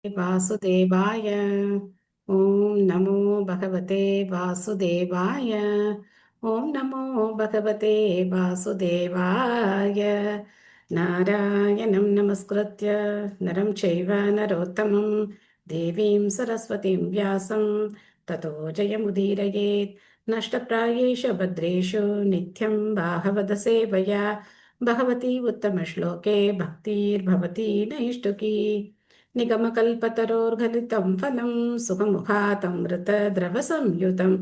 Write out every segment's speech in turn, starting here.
वासुदेवाय ॐ नमो भगवते वासुदेवाय ॐ नमो भगवते वासुदेवाय नारायणं नमस्कृत्य नरं चैव नरोत्तमं देवीं सरस्वतीं व्यासं ततो जयमुदीरयेत् नष्टप्रायेषु भद्रेषु नित्यं भागवत सेवया भगवती उत्तमश्लोके भक्तिर्भवति नैष्टुकी निगमकल्पतरोर्गलितं फलं सुखमुखातमृतद्रवसंयुतं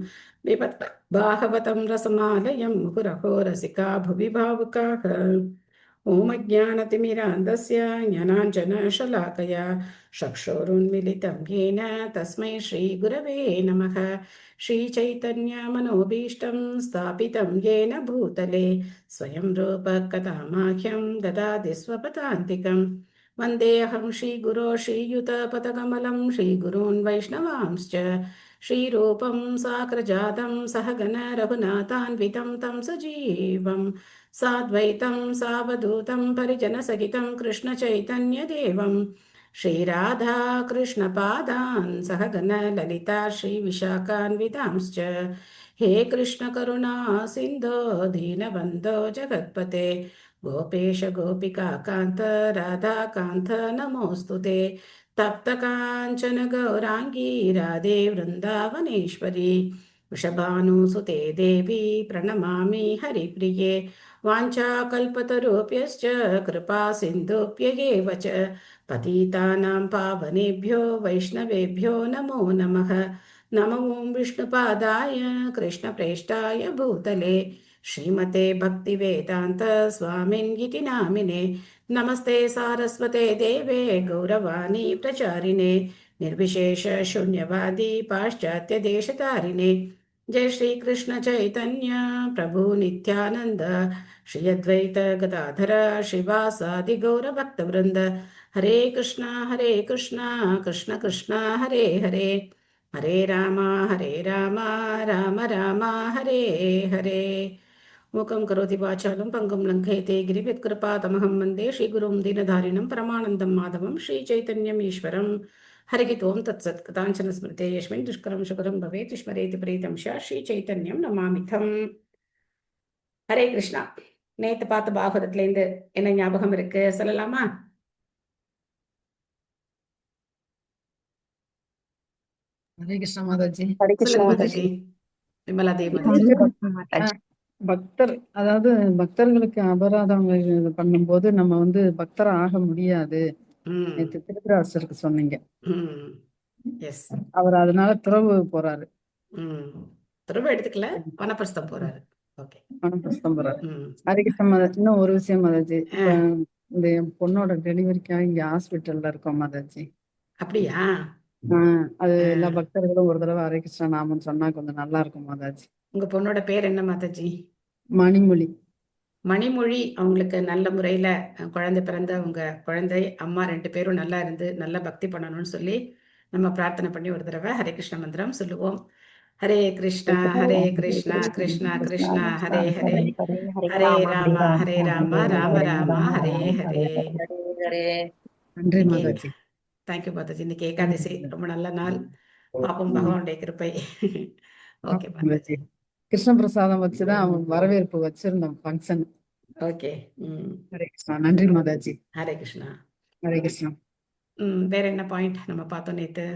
पिबत भागवतं रसमालयं मुहुरहो रसिका भुवि भावुकाः ॐ अज्ञानतिमिरान्धस्य ज्ञानाञ्जनशलाकया चक्षुरुन्मिलितं येन तस्मै श्रीगुरवे नमः श्रीचैतन्यमनोभीष्टं स्थापितं येन भूतले स्वयं रूपकथामाह्यं ददाति स्वपदान्तिकम् वन्देऽहं श्रीगुरो श्रीयुतपदकमलं श्रीगुरून् वैष्णवांश्च श्रीरूपं साग्रजातं सहगण रघुनाथान्वितं तं सजीवं साद्वैतं सावधूतं परिजनसहितं कृष्णचैतन्यदेवं श्रीराधा कृष्णपादान् सहगण ललिता श्रीविशाखान्वितांश्च हे कृष्णकरुणा सिन्धो दीनबन्धो जगत्पते गोपेश गोपिका कान्त राधाकान्त नमोऽस्तु ते तप्तकाञ्चन गौराङ्गी राधे वृन्दावनेश्वरी वृषभानुसुते देवी प्रणमामि हरिप्रिये वाञ्छाकल्पतरुभ्यश्च कृपा सिन्धुभ्येव च पतितानां पावनेभ्यो वैष्णवेभ्यो नमो नमः नमो विष्णुपादाय कृष्णप्रेष्ठाय भूतले श्रीमते भक्तिवेदान्त स्वामिन् इति नामिने नमस्ते सारस्वते देवे गौरवाणी प्रचारिणे निर्विशेष शून्यवादी पाश्चात्य देशतारिणे जय श्री कृष्ण चैतन्य प्रभु नित्यानंद श्री अद्वैत गदाधर श्रीवासादि गौर भक्त वृंद हरे कृष्णा कृष्ण कृष्ण हरे हरे हरे राम राम राम हरे हरे मूकं करोति वाचालं पङ्गुं लङ्घयते गिरिवित्कृपातमहं वन्दे श्रीगुरुं दीनधारिणं परमानन्दं माधवं श्रीचैतन्यम् ईश्वरं हरिः ओं तत्सत् कथाञ्चन स्मृते यस्मिन् दुष्करं सुकरं भवेत् स्मरेति प्रीतं श्रीचैतन्यं नमामिथम् ஹரே கிருஷ்ணா. நேத்து பார்த்த பாகவதத்துல இருந்து என்ன ஞாபகம் இருக்கு சொல்லலாமா? ஹரே கிருஷ்ண மாதாஜி. சொல்லுங்க மாதாஜி. விமலா தேவி மாதாஜி. பக்தர், அதாவது பக்தர்களுக்கு அபராதம் பண்ணும்போது நம்ம பக்தர் ஆக முடியாது. நேற்று திருதராசருக்கு சொன்னீங்க. அவர் அதனால துறவு போறாரு. துறவு எடுத்துக்கல, வனப்பிரஸ்தம் போறாரு. வனப்பிரஸ்தம் போறாரு. ஹரே கிருஷ்ண மாதாஜி. இன்னும் ஒரு விஷயம் மாதாஜி, இப்ப இந்த என் பொண்ணோட டெலிவரிக்காக இங்க ஹாஸ்பிட்டல்ல இருக்கோம் மாதாஜி. அப்படியா? அது எல்லா பக்தர்களும் ஒரு தடவை ஹரே கிருஷ்ண நாமம் சொன்னா கொஞ்சம் நல்லா இருக்கும் மாதாஜி. உங்க பொண்ணோட பேர் என்ன மாதாஜி? மணிமொழி. மணிமொழி. அவங்களுக்கு நல்ல முறையில குழந்தை பிறந்து அவங்க குழந்தை அம்மா 2 பேரும் நல்லா இருந்து நல்ல பக்தி பண்ணணும்னு சொல்லி நம்ம பிரார்த்தனை பண்ணி ஒரு தடவை ஹரே கிருஷ்ண மந்திரம் சொல்லுவோம். ஹரே கிருஷ்ணா கிருஷ்ணா கிருஷ்ணா ஹரே ஹரே ஹரே ராம ராம ராம ஹரே ஹரே. நன்றி மாதாஜி. தேங்க்யூ மாதாஜி. இன்னைக்கு ஏகாதசி, ரொம்ப நல்ல நாள். பாப்போம் பகவானுடைய கிருப்பை. ஓகே மாதாஜி. கிருஷ்ண பிரசாதம் வச்சுதான் அவன் வரவேற்பு வச்சிருந்தோம் ஃபங்க்ஷன். ஓகே. ஹரே கிருஷ்ணா. நன்றி மாதாஜி. ஹரே கிருஷ்ணா. ஹரே கிருஷ்ணா. வேற என்ன பாயிண்ட் நம்ம பார்த்தோம் நேத்து?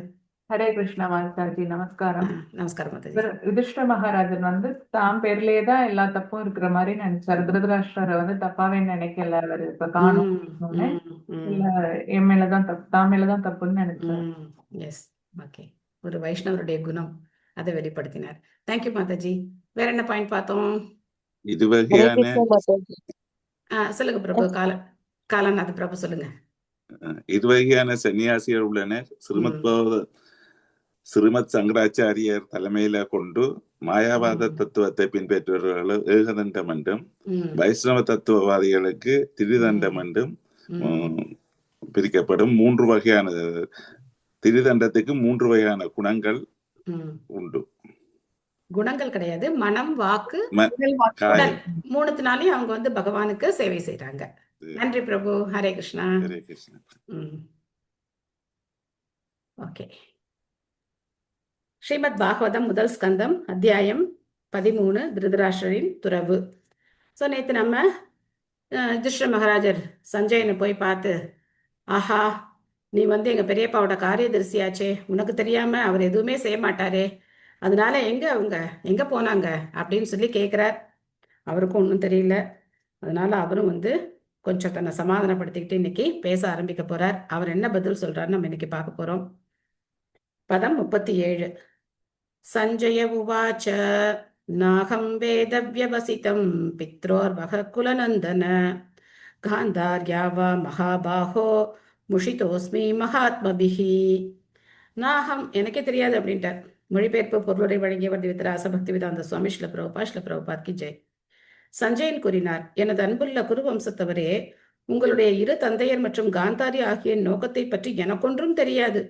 ஹரே கிருஷ்ணா மாதாஜி. நமஸ்காரம். நமஸ்காரம் மாதாஜி. யுதிஷ்ட மகாராஜன் தாம் பேர்லயே தான் எல்லா தப்பும் இருக்கிற மாதிரி நினைச்சாரு. திருதராஷ்டிரரை தப்பாவே நினைக்கல. அவரு இப்ப காணும் இல்ல என் மேலதான் தப்பு, தான் மேலதான் தப்புன்னு நினைச்சாரு. Yes, okay. ஒரு வைஷ்ணவருடைய குணம் அதை வெளிப்படுத்தினார். தேங்க்யூ மாதாஜி. வேற என்ன பாயிண்ட் பார்த்தோம்? இது வகையான சொல்லுங்க பிரபு. காலநாத் பிரபு சொல்லுங்க. இது வகையான சன்னியாசிகள் உள்ளனர். ஸ்ரீமத் சங்கராச்சாரியர் தலைமையில கொண்டு மாயாவாத தத்துவத்தை பின்பற்றுபவர்கள் ஏகதண்டம் என்றும், வைஷ்ணவ தத்துவவாதிகளுக்கு திரிதண்டம் என்றும் பிரிக்கப்படும். 3 வகையான திரிதண்டத்துக்கு 3 வகையான குணங்கள் உண்டு. குணங்கள் கிடையாது, மனம், வாக்கு, மூணுத்தினாலையும் அவங்க பகவானுக்கு சேவை செய்யறாங்க. நன்றி பிரபு. ஹரே கிருஷ்ணா. ஹரே கிருஷ்ணா. ஓகே. ஸ்ரீமத் பாகவதம் முதல் ஸ்கந்தம் அத்தியாயம் 13 திருதராஷ்டிரரின் துறவு. ஸோ நேற்று நம்ம யுதிஷ்டிர மகாராஜர் சஞ்சயனை போய் பார்த்து, ஆஹா, நீ எங்கள் பெரியப்பாவோட காரியதரிசியாச்சே, உனக்கு தெரியாமல் அவர் எதுவுமே செய்ய மாட்டாரே, அதனால அவங்க எங்கே போனாங்க அப்படின்னு சொல்லி கேட்குறார். அவருக்கும் ஒன்றும் தெரியல. அதனால அவரும் கொஞ்சம் தன்னை சமாதானப்படுத்திக்கிட்டு இன்னைக்கு பேச ஆரம்பிக்க போறார். அவர் என்ன பதில் சொல்றாருன்னு நம்ம இன்னைக்கு பார்க்க போறோம். பதம் 37. சஞ்சய உவாச்ச நாகம் வேதவ்யவசிதம் பித்ரோர்வக குலநந்தன காந்தார்யா வா மகாபாஹோ முஷிதோஸ்மி மகாத்மபிஹி. நாகம் எனக்கே தெரியாது அப்படின்ட்டார். மொழிபெயர்ப்பு பொருளுரை வழங்கியவர் திவிதராச பக்தி வேதாந்த சுவாமி ஸ்ரீல பிரபுபாத் கி ஜெய். சஞ்சயன் கூறினார், எனது அன்புள்ள குருவம்சத்தவரே, உங்களுடைய இரு தந்தையர் மற்றும் காந்தாரி ஆகிய நோக்கத்தை பற்றி எனக்கொன்றும் தெரியாது.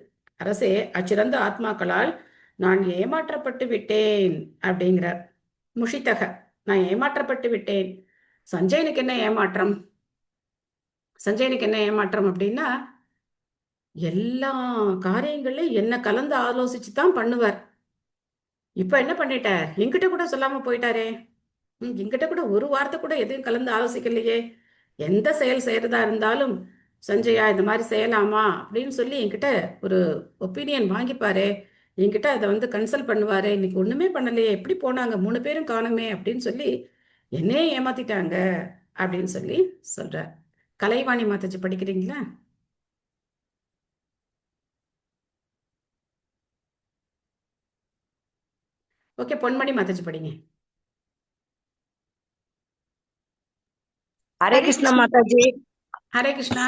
அரசே, அச்சிறந்த ஆத்மாக்களால் நான் ஏமாற்றப்பட்டு விட்டேன் அப்படிங்கிறார். முஷிதக, நான் ஏமாற்றப்பட்டு விட்டேன். சஞ்சயனுக்கு என்ன ஏமாற்றம்? சஞ்சயனுக்கு என்ன ஏமாற்றம் அப்படின்னா, எல்லா காரியங்களையும் என்ன கலந்து ஆலோசிச்சு தான் பண்ணுவார். இப்ப என்ன பண்ணிட்டார்? என்கிட்ட கூட சொல்லாம போயிட்டாரே. என்கிட்ட கூட ஒரு வார்த்தை கூட எதையும் கலந்து ஆலோசிக்கலையே. எந்த செயல் செய்யறதா இருந்தாலும், சஞ்சயா இந்த மாதிரி செய்யலாமா அப்படின்னு சொல்லி என்கிட்ட ஒரு ஒப்பீனியன் வாங்கிப்பாரு. என்கிட்ட அதை கன்சல்ட் பண்ணுவாரு. இன்னைக்கு ஒண்ணுமே பண்ணலையே, எப்படி போனாங்க, 3 பேரும் காணுமே அப்படின்னு சொல்லி என்னையே ஏமாத்திட்டாங்க அப்படின்னு சொல்லி சொல்ற. கலைவாணி மாதாஜி படிக்கிறீங்களா? ஓகே, பொன்மணி மாதாஜி படிங்க. ஹரே கிருஷ்ண மாதாஜி. ஹரே கிருஷ்ணா.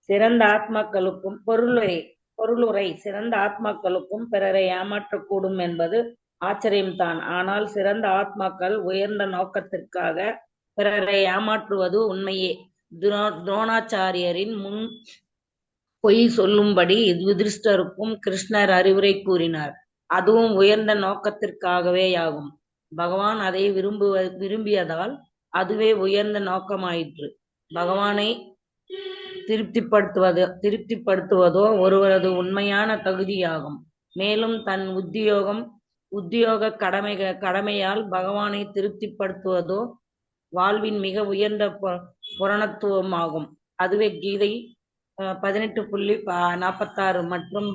சிறந்த ஆத்மாக்களுக்கும் பொருளுரை சிறந்த ஆத்மாக்களுக்கும் பிறரை ஏமாற்றக்கூடும் என்பது ஆச்சரியம்தான். ஆனால் சிறந்த ஆத்மாக்கள் உயர்ந்த நோக்கத்திற்காக பிறரை ஏமாற்றுவது உண்மையே. துரோணாச்சாரியரின் முன் பொய் சொல்லும்படி யுதிஷ்டருக்கும் கிருஷ்ணர் அறிவுரை கூறினார். அதுவும் உயர்ந்த நோக்கத்திற்காகவேயாகும். பகவான் அதை விரும்பியதால் அதுவே உயர்ந்த நோக்கமாயிற்று. பகவானை திருப்திப்படுத்துவதோ ஒருவரது உண்மையான தகுதியாகும். மேலும் தன் உத்தியோக கடமையால் பகவானை திருப்திப்படுத்துவதோ வாழ்வின் மிக உயர்ந்த புரணத்துவமாகும். அதுவே கீதை 18.46 மற்றும்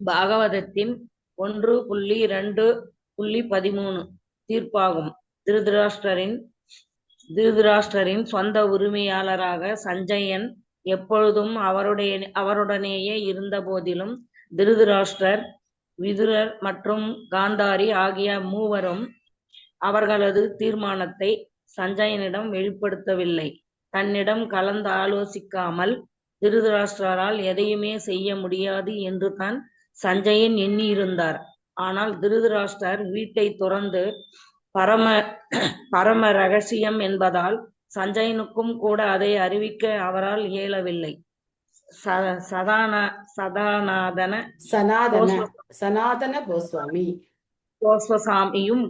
பாகவதத்தின் 1.2.13 தீர்ப்பாகும். திருதராஷ்டிரரின் சொந்த உரிமையாளராக சஞ்சயன் எப்பொழுதும் அவருடனேயே இருந்த போதிலும் திருதராஷ்டிரர், விதுரர் மற்றும் காந்தாரி ஆகிய மூவரும் அவர்களது தீர்மானத்தை சஞ்சயனிடம் வெளிப்படுத்தவில்லை. தன்னிடம் கலந்து ஆலோசிக்காமல் திருதராஷ்டிரரால் எதையுமே செய்ய முடியாது என்று தான் சஞ்சயன் எண்ணியிருந்தார். ஆனால் திருதராஷ்டிரர் வீட்டை துறந்து பரம ரகசியம் என்பதால் சஞ்சயனுக்கும் கூட அதை அறிவிக்க அவரால் இயலவில்லை. சனாதன கோஸ்வாமியும்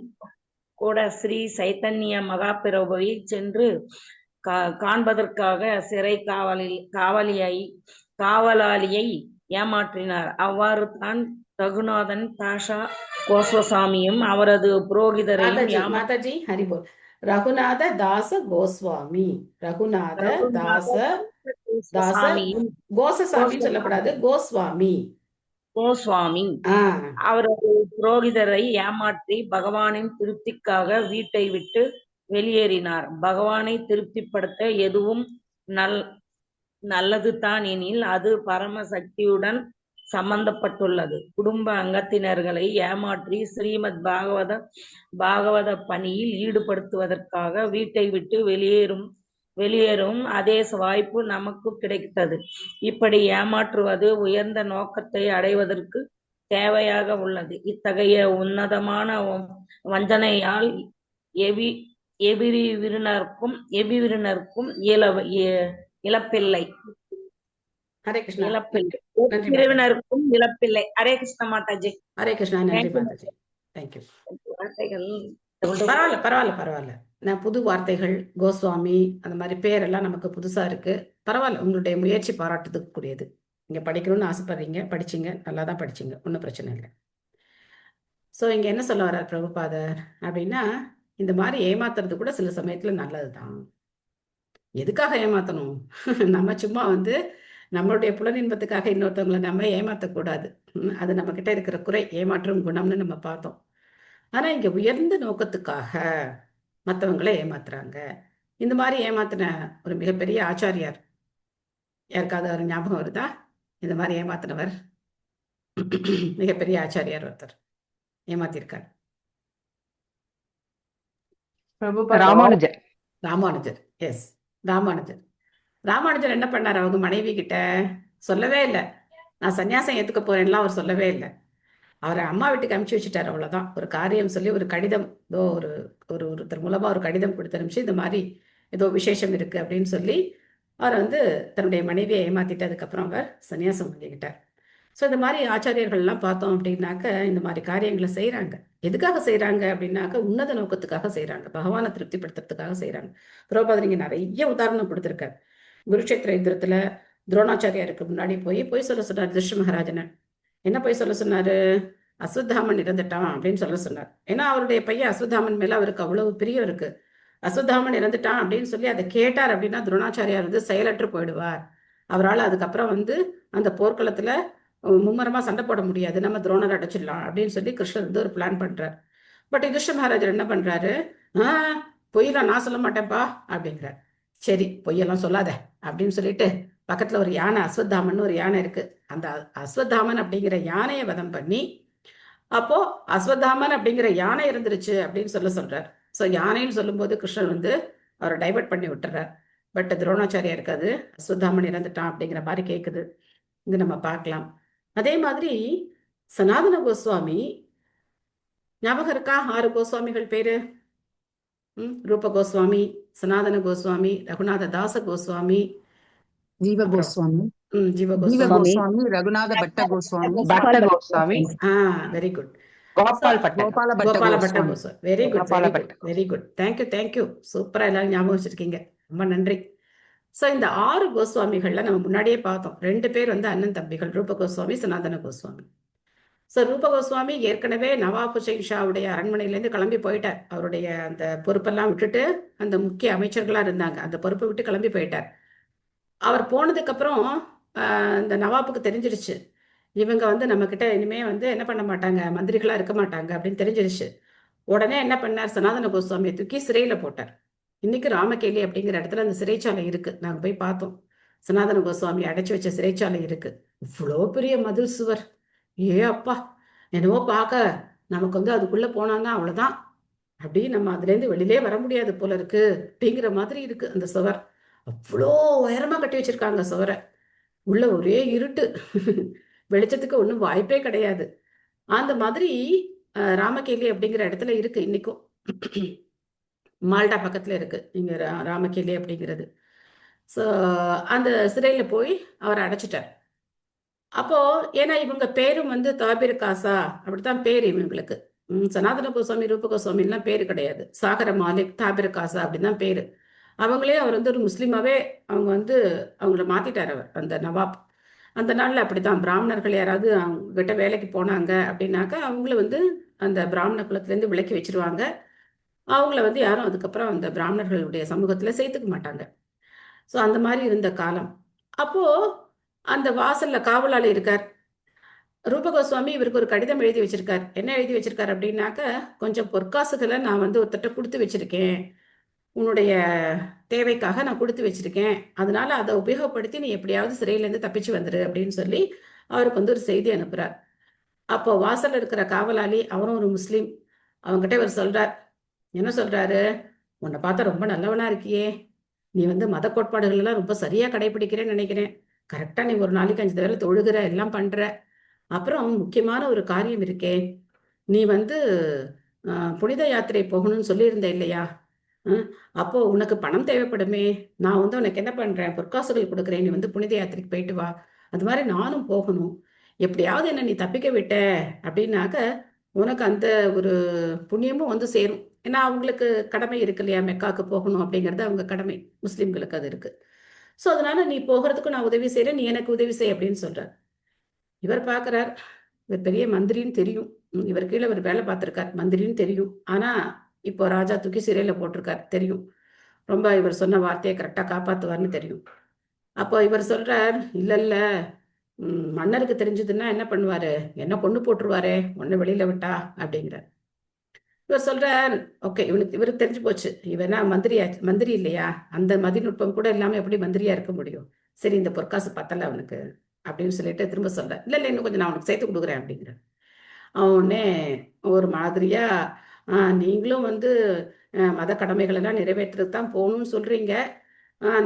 கூட ஸ்ரீ சைத்தன்ய மகாபிரபுவை சென்று காண்பதற்காக சிறை காவலாளியை ஏமாற்றினார். அவ்வாறு தான் ரகுநாதன் தாஷா கோஸ்வாமியும் அவரது புரோகிதரையும் மாதாஜி ஹரிபோல். ரகுநாத தாச கோஸ்வாமி, ரகுநாத தாச கோசசாமி சொல்லக்கூடாது, கோஸ்வாமி அவரது புரோகிதரை ஏமாற்றி பகவானின் திருப்திக்காக வீட்டை விட்டு வெளியேறினார். பகவானை திருப்திப்படுத்த எதுவும் நல்லது தான் எனில் அது பரம சக்தியுடன் சம்பந்தப்பட்டுள்ளது. குடும்ப அங்கத்தினர்களை ஏமாற்றி ஸ்ரீமத் பாகவத பணியில் ஈடுபடுத்துவதற்காக வீட்டை விட்டு வெளியேறும் அதே வாய்ப்பு நமக்கு கிடைத்தது. இப்படி ஏமாற்றுவது உயர்ந்த நோக்கத்தை அடைவதற்கு தேவையாக உள்ளது. இத்தகைய உன்னதமான வஞ்சனையால் எபிரிவினருக்கும் இழப்பில்லை. ஹரே கிருஷ்ணா. பிரிவினருக்கும் இழப்பில்லை. ஹரே கிருஷ்ண மாதாஜி. ஹரே கிருஷ்ணா. நன்றி மாதாஜி. தேங்க்யூ. பரவாயில்ல. நான் புது வார்த்தைகள், கோஸ்வாமி, அந்த மாதிரி பேரெல்லாம் நமக்கு புதுசா இருக்கு. பரவாயில்ல, உங்களுடைய முயற்சி பாராட்டுறதுக்கு கூடியது. இங்கே படிக்கணும்னு ஆசைப்படுறீங்க, படிச்சிங்க, நல்லா தான் படிச்சிங்க, ஒன்றும் பிரச்சனை இல்லை. ஸோ இங்கே என்ன சொல்ல வர்றார் பிரபுபாதர் அப்படின்னா, இந்த மாதிரி ஏமாத்துறது கூட சில சமயத்தில் நல்லது தான். எதுக்காக ஏமாத்தணும்? நம்ம சும்மா வந்து நம்மளுடைய புலனின்பத்துக்காக இன்னொருத்தவங்களை நம்ம ஏமாற்றக்கூடாது. அது நம்மக்கிட்ட இருக்கிற குறை, ஏமாற்றும் குணம்னு நம்ம பார்த்தோம். ஆனால் இங்கே உயர்ந்த நோக்கத்துக்காக மற்றவங்களை ஏமாத்துறாங்க. இந்த மாதிரி ஏமாத்தின ஒரு மிகப்பெரிய ஆச்சாரியார் யாருக்காவது ஒரு ஞாபகம் வருதா? இந்த மாதிரி ஏமாத்தினவர் மிகப்பெரிய ஆச்சாரியார் ஒருத்தர் ஏமாத்திருக்கார். பிரபுபாதா ராமானுஜர். ராமானுஜர். எஸ், ராமானுஜர். ராமானுஜர் என்ன பண்ணார்? அவங்க மனைவி கிட்ட சொல்லவே இல்லை, நான் சன்னியாசம் ஏற்றுக்க போறேன்லாம் அவர் சொல்லவே இல்லை. அவரை அம்மா வீட்டுக்கு அனுப்பிச்சு வச்சுட்டார், அவ்வளோதான். ஒரு காரியம் சொல்லி ஒரு கடிதம், ஏதோ ஒருத்தர் மூலமாக ஒரு கடிதம் கொடுத்து அனுப்பிச்சு, இந்த மாதிரி ஏதோ விசேஷம் இருக்குது அப்படின்னு சொல்லி அவர் வந்து தன்னுடைய மனைவியை ஏமாத்திட்டு அதுக்கப்புறம் அவர் சன்னியாசம் வாங்கிக்கிட்டார். ஸோ இந்த மாதிரி ஆச்சாரியர்கள்லாம் பார்த்தோம் அப்படின்னாக்க இந்த மாதிரி காரியங்களை செய்கிறாங்க. எதுக்காக செய்கிறாங்க அப்படின்னாக்க உன்னத நோக்கத்துக்காக செய்கிறாங்க, பகவானை திருப்திப்படுத்துறதுக்காக செய்கிறாங்க. பிரபுபாதர் இங்கே நிறைய உதாரணம் கொடுத்துருக்காரு. குருக்ஷேத்திர யுத்தத்தில் துரோணாச்சாரியாருக்கு முன்னாடி போய் சொல்ல சொன்னார் திருஷ்ய மகாராஜனை. என்ன போய் சொல்ல சொன்னாரு? அஸ்வத்தாமன் இறந்துட்டான் அப்படின்னு சொல்ல சொன்னார். ஏன்னா அவருடைய பையன் அஸ்வத்தாமன் மேல அவருக்கு அவ்வளவு பிரியம் இருக்கு. அஸ்வத்தாமன் இறந்துட்டான் அப்படின்னு சொல்லி அதை கேட்டார் அப்படின்னா துரோணாச்சாரியார் வந்து செயலற்று போயிடுவார். அவரால் அதுக்கப்புறம் வந்து அந்த போர்க்களத்துல மும்மரமா சண்டை போட முடியாது, நம்ம துரோணரை அடைச்சிடலாம் அப்படின்னு சொல்லி கிருஷ்ணர் வந்து ஒரு பிளான் பண்றார். பட் யுதிஷ்ட மகாராஜர் என்ன பண்றாரு? பொய்யெல்லாம் நான் சொல்ல மாட்டேன்ப்பா அப்படிங்கிறார். சரி, பொய்யெல்லாம் சொல்லாத அப்படின்னு சொல்லிட்டு பக்கத்துல ஒரு யானை, அஸ்வத்தாமன் ஒரு யானை இருக்கு, அந்த அஸ்வத்தாமன் அப்படிங்கிற யானையை வதம் பண்ணி, அப்போ அஸ்வத்தாமன் அப்படிங்கிற யானை இருந்துருச்சு அப்படின்னு சொல்றார். ஸோ யானைன்னு சொல்லும்போது கிருஷ்ணன் வந்து அவரை டைவர்ட் பண்ணி விட்டுறார். பட் துரோணாச்சாரியா இருக்காது, அஸ்வத்தாமன் இறந்துட்டான் அப்படிங்கிற மாதிரி கேட்குது. இது நம்ம பார்க்கலாம். அதே மாதிரி சனாதன கோஸ்வாமி ஞாபகம் இருக்கா? 6 கோஸ்வாமிகள் பேரு. ரூப கோஸ்வாமி, சனாதன கோஸ்வாமி, ரகுநாத தாச கோஸ்வாமி, ஜீவ கோஸ்வாமி, ஜீவ ஜீவ கோஸ்வாமி, கோஸ்வாமி, ரகுநாத பட்ட கோஸ்வாமி, பட்ட கோஸ்வாமி, வெரி குட், கோபால் பட்ட கோபால பட்ட கோபால பட்ட Goswami. Goswami. Very good, Gopala very பட்ட குட், வெரி குட். தேங்க்யூ. சூப்பரா எல்லாரும் ஞாபகம் வச்சிருக்கீங்க, ரொம்ப நன்றி. ஸோ இந்த 6 கோஸ்வாமிகள்ல நம்ம முன்னாடியே பார்த்தோம். 2 பேர் வந்து அண்ணன் தம்பிகள், ரூப கோஸ்வாமி, சனாதன கோஸ்வாமி. ஸோ ரூப கோஸ்வாமி ஏற்கனவே நவாப் ஹுசைன் ஷாவுடைய அரண்மனையிலேருந்து கிளம்பி போயிட்டார். அவருடைய அந்த பொறுப்பெல்லாம் விட்டுட்டு, அந்த முக்கிய அமைச்சர்களாக இருந்தாங்க, அந்த பொறுப்பை விட்டு கிளம்பி போயிட்டார். அவர் போனதுக்கப்புறம் இந்த நவாப்புக்கு தெரிஞ்சிருச்சு, இவங்க வந்து நம்மக்கிட்ட இனிமே வந்து என்ன பண்ண மாட்டாங்க, மந்திரிகளாக இருக்க மாட்டாங்க அப்படின்னு தெரிஞ்சிருச்சு. உடனே என்ன பண்ணார்? சனாதன கோஸ்வாமியை தூக்கி சிறையில் போட்டார். இன்னைக்கு ராமகேலி அப்படிங்கிற இடத்துல அந்த சிறைச்சாலை இருக்கு, நாங்கள் போய் பார்த்தோம். சனாதன கோஸ்வாமி அடைச்சி வச்ச சிறைச்சாலை இருக்கு. இவ்வளோ பெரிய மதில் சுவர், ஏ அப்பா, என்னவோ பார்க்க நமக்கு வந்து அதுக்குள்ள போனான்னா அவ்வளோதான், அப்படி நம்ம அதுலேருந்து வெளியிலே வர முடியாது போல இருக்கு அப்படிங்கிற மாதிரி இருக்கு அந்த சுவர். அவ்வளோ உயரமா கட்டி வச்சிருக்காங்க சுவரை. உள்ள ஒரே இருட்டு, வெளிச்சத்துக்கு ஒன்றும் வாய்ப்பே கிடையாது. அந்த மாதிரி ராமகேலி அப்படிங்கிற இடத்துல இருக்கு இன்னைக்கும். மால்டா பக்கத்துல இருக்கு இங்க ராமகேலி அப்படிங்கிறது. ஸோ அந்த சிறையில் போய் அவரை அடைச்சிட்டார். அப்போ ஏன்னா இவங்க பேரும் வந்து தாபிர் காசா அப்படித்தான் பேர் இவங்களுக்கு. சனாதன கோஸ்வாமி, ரூப கோஸ்வாமின்லாம் பேரு கிடையாது. சாகர மாலிக், தாபிர் காசா அப்படின்னு தான் பேரு. அவங்களே அவர் வந்து ஒரு முஸ்லீமாவே அவங்க வந்து அவங்கள மாத்திட்டார் அவர், அந்த நவாப். அந்த நாளில் அப்படித்தான் பிராமணர்கள் யாராவது அவங்க கிட்ட வேலைக்கு போனாங்க அப்படின்னாக்கா அவங்கள வந்து அந்த பிராமண குலத்திலேருந்து விலக்கி வச்சிருவாங்க. அவங்கள வந்து யாரும் அதுக்கப்புறம் அந்த பிராமணர்களுடைய சமூகத்தில் சேர்த்துக்க மாட்டாங்க. ஸோ அந்த மாதிரி இருந்த காலம். அப்போ அந்த வாசல்ல காவலாளி இருக்கார். ரூப கோஸ்வாமி இவருக்கு ஒரு கடிதம் எழுதி வச்சிருக்கார். என்ன எழுதி வச்சிருக்கார் அப்படின்னாக்க, கொஞ்சம் பொற்காசுகளை நான் வந்து ஒருத்தட்ட கொடுத்து வச்சிருக்கேன், உன்னுடைய தேவைக்காக நான் கொடுத்து வச்சிருக்கேன், அதனால அதை உபயோகப்படுத்தி நீ எப்படியாவது சிறையிலேருந்து தப்பிச்சு வந்துரு அப்படின்னு சொல்லி அவருக்கு வந்து ஒரு செய்தி அனுப்புறார். அப்போ வாசல்ல இருக்கிற காவலாளி, அவரும் ஒரு முஸ்லீம், அவங்ககிட்ட இவர் சொல்றார். என்ன சொல்றாரு? உன்னை பார்த்தா ரொம்ப நல்லவனா இருக்கியே, நீ வந்து மத கோட்பாடுகள் எல்லாம் ரொம்ப சரியா கடைபிடிக்கிறேன்னு நினைக்கிறேன், கரெக்டா நீ ஒரு நாளைக்கு 5 தடவை தொழுகிற, எல்லாம் பண்ற. அப்புறம் முக்கியமான ஒரு காரியம் இருக்கே, நீ வந்து புனித யாத்திரை போகணும்னு சொல்லியிருந்த இல்லையா? அப்போ உனக்கு பணம் தேவைப்படுமே, நான் வந்து உனக்கு என்ன பண்றேன், பொற்காசுகள் கொடுக்குறேன், நீ வந்து புனித யாத்திரைக்கு போயிட்டு வா, அது மாதிரி நானும் போகணும், எப்படியாவது என்ன நீ தப்பிக்க விட்ட அப்படின்னாக்க உனக்கு அந்த ஒரு புண்ணியமும் வந்து சேரும். ஏன்னா அவங்களுக்கு கடமை இருக்கு இல்லையா, மெக்காவுக்கு போகணும் அப்படிங்கிறது அவங்க கடமை, முஸ்லீம்களுக்கு அது இருக்கு. ஸோ அதனால நீ போகிறதுக்கு நான் உதவி செய்கிறேன், நீ எனக்கு உதவி செய் அப்படின்னு சொல்றார். இவர் பார்க்குறார், இவர் பெரிய மந்திரின்னு தெரியும், இவர் கீழே இவர் வேலை பார்த்துருக்கார், மந்திரின்னு தெரியும். ஆனால் இப்போ ராஜா தூக்கி சிறையில் போட்டிருக்கார் தெரியும், ரொம்ப இவர் சொன்ன வார்த்தையை கரெக்டாக காப்பாற்றுவார்னு தெரியும். அப்போ இவர் சொல்றார், இல்லை இல்லை, மன்னருக்கு தெரிஞ்சதுன்னா என்ன பண்ணுவாரு, என்ன கொண்டு போட்டுருவாரே உன்னை வெளியில விட்டா அப்படிங்கிறார். இவர் சொல்றார், ஓகே இவருக்கு தெரிஞ்சு போச்சு, இவனா மந்திரி இல்லையா, அந்த மதிநுட்பம் கூட இல்லாம எப்படி மந்திரியா இருக்க முடியும், சரி இந்த பொற்காசு பத்தல அவனுக்கு அப்படின்னு சொல்லிட்டு திரும்ப சொல்ற, இல்ல இல்ல இன்னும் கொஞ்சம் நான் அவனுக்கு சேர்த்து கொடுக்குறேன் அப்படிங்கிற. அவனே ஒரு மாதிரியா, நீங்களும் மத கடமைகள் எல்லாம் நிறைவேற்றுறது தான் போகணும்னு சொல்றீங்க,